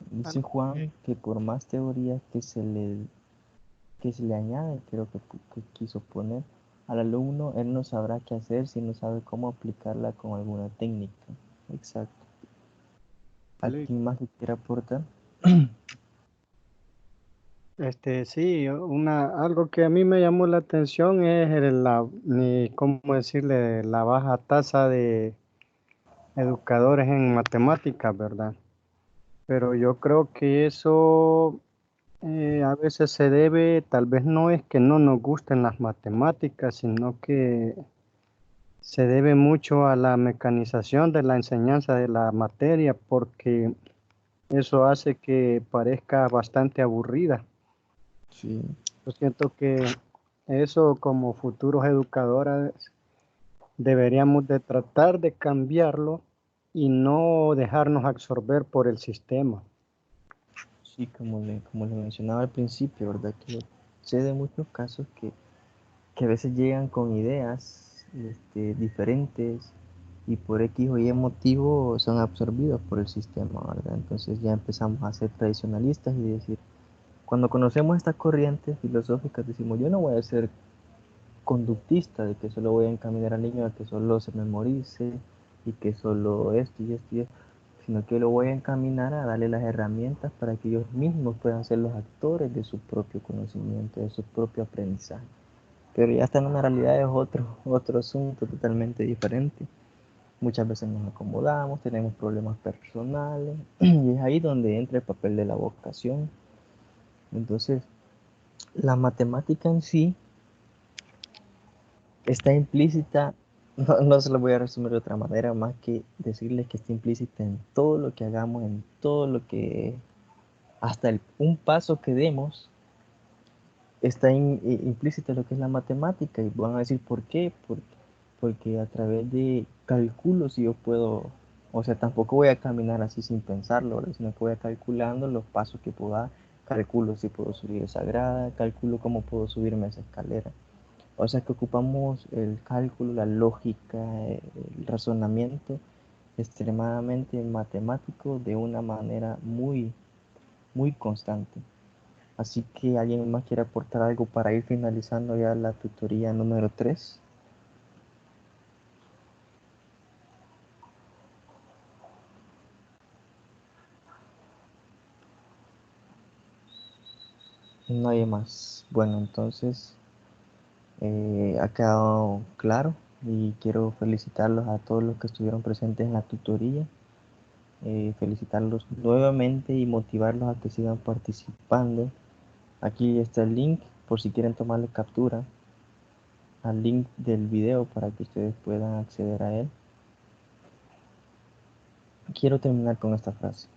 Speaker 1: Dice Juan que por más teoría que se le añade, creo que quiso poner al alumno, él no sabrá qué hacer si no sabe cómo aplicarla con alguna técnica. Exacto. ¿Alguien más que quiera aportar?
Speaker 4: Sí, algo que a mí me llamó la atención es ¿cómo decirle? La baja tasa de educadores en matemáticas, ¿verdad? Pero yo creo que eso a veces se debe, tal vez no es que no nos gusten las matemáticas, sino que se debe mucho a la mecanización de la enseñanza de la materia, porque eso hace que parezca bastante aburrida.
Speaker 1: Sí.
Speaker 4: Yo siento que eso como futuros educadores deberíamos de tratar de cambiarlo y no dejarnos absorber por el sistema.
Speaker 1: Sí, como le mencionaba al principio, ¿verdad? Que sé de muchos casos que a veces llegan con ideas diferentes y por X o Y motivo son absorbidos por el sistema, ¿verdad? Entonces ya empezamos a ser tradicionalistas y decir, cuando conocemos estas corrientes filosóficas, decimos, yo no voy a ser conductista de que solo voy a encaminar al niño a que solo se memorice y que solo esto y esto y esto, sino que lo voy a encaminar a darle las herramientas para que ellos mismos puedan ser los actores de su propio conocimiento, de su propio aprendizaje. Pero ya está en una realidad es otro asunto totalmente diferente. Muchas veces nos acomodamos, tenemos problemas personales y es ahí donde entra el papel de la vocación. Entonces, la matemática en sí está implícita, no se lo voy a resumir de otra manera más que decirles que está implícita en todo lo que hagamos, en todo lo que, hasta un paso que demos, está implícito lo que es la matemática y van a decir ¿por qué? Porque a través de cálculos yo puedo, o sea, tampoco voy a caminar así sin pensarlo, ¿verdad? Sino que voy a calculando los pasos que puedo dar, calculo si puedo subir esa grada, calculo cómo puedo subirme esa escalera. O sea que ocupamos el cálculo, la lógica, el razonamiento extremadamente matemático de una manera muy constante. Así que alguien más quiere aportar algo para ir finalizando ya la tutoría número 3. No hay más. Bueno, entonces ha quedado claro y quiero felicitarlos a todos los que estuvieron presentes en la tutoría. Felicitarlos nuevamente y motivarlos a que sigan participando. Aquí está el link por si quieren tomarle captura al link del video para que ustedes puedan acceder a él. Quiero terminar con esta frase.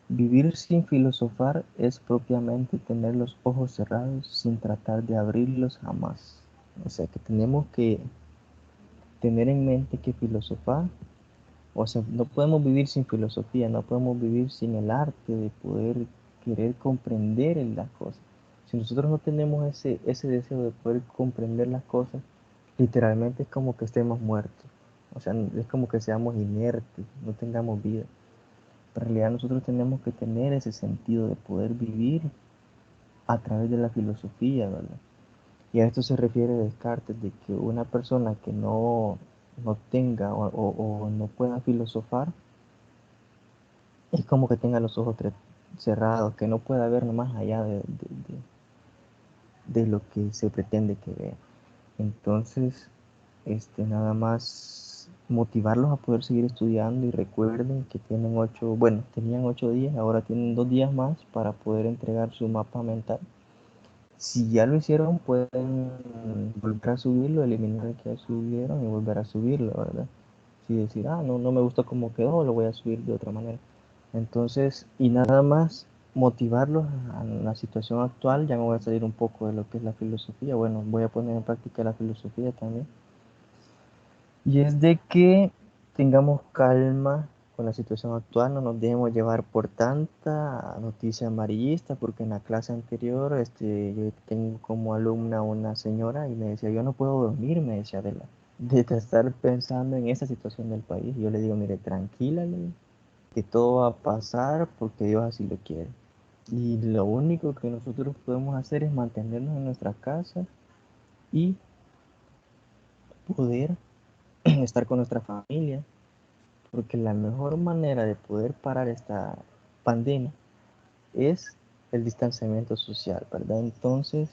Speaker 1: Vivir sin filosofar es propiamente tener los ojos cerrados sin tratar de abrirlos jamás. O sea que tenemos que tener en mente que filosofar, o sea, no podemos vivir sin filosofía, no podemos vivir sin el arte de poder querer comprender las cosas. Si nosotros no tenemos ese deseo de poder comprender las cosas, literalmente es como que estemos muertos. O sea, es como que seamos inertes, no tengamos vida. En realidad nosotros tenemos que tener ese sentido de poder vivir a través de la filosofía, ¿verdad? Y a esto se refiere Descartes, de que una persona que no tenga o no pueda filosofar, es como que tenga los ojos cerrados, que no pueda ver más allá de lo que se pretende que vea. Entonces, nada más motivarlos a poder seguir estudiando y recuerden que tienen tenían 8 días, ahora tienen 2 días más para poder entregar su mapa mental. Si ya lo hicieron, pueden volver a subirlo, eliminar el que ya subieron y volver a subirlo, ¿verdad? Si decir, no me gustó cómo quedó, lo voy a subir de otra manera. Entonces, y nada más motivarlos a la situación actual, ya me voy a salir un poco de lo que es la filosofía, bueno, voy a poner en práctica la filosofía también. Y es de que tengamos calma con la situación actual, no nos dejemos llevar por tanta noticia amarillista, porque en la clase anterior yo tengo como alumna una señora y me decía, yo no puedo dormir, me decía de estar pensando en esa situación del país. Y yo le digo, mire, tranquila, que todo va a pasar porque Dios así lo quiere. Y lo único que nosotros podemos hacer es mantenernos en nuestra casa y poder estar con nuestra familia, porque la mejor manera de poder parar esta pandemia es el distanciamiento social, ¿verdad? Entonces,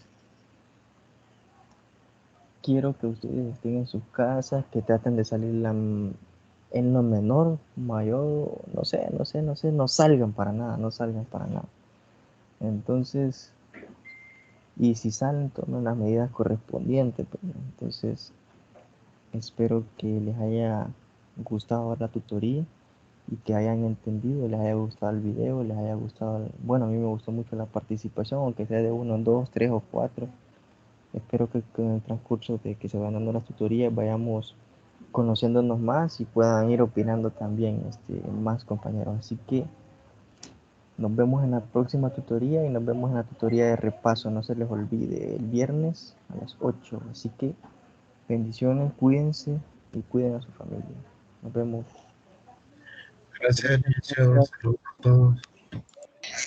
Speaker 1: quiero que ustedes estén en sus casas, que traten de salir en lo menor, mayor, no salgan para nada, no salgan para nada. Entonces, y si salen, tomen las medidas correspondientes, pues. Entonces, espero que les haya gustado la tutoría y que hayan entendido, les haya gustado el video, les haya gustado, bueno, a mí me gustó mucho la participación, aunque sea de 1, 2, 3 o 4. Espero que en el transcurso de que se van dando las tutorías vayamos conociéndonos más y puedan ir opinando también más compañeros. Así que nos vemos en la próxima tutoría y nos vemos en la tutoría de repaso. No se les olvide, el viernes a las 8. Así que bendiciones, cuídense y cuiden a su familia. Nos vemos.
Speaker 3: Gracias, Inicio. Saludos a todos.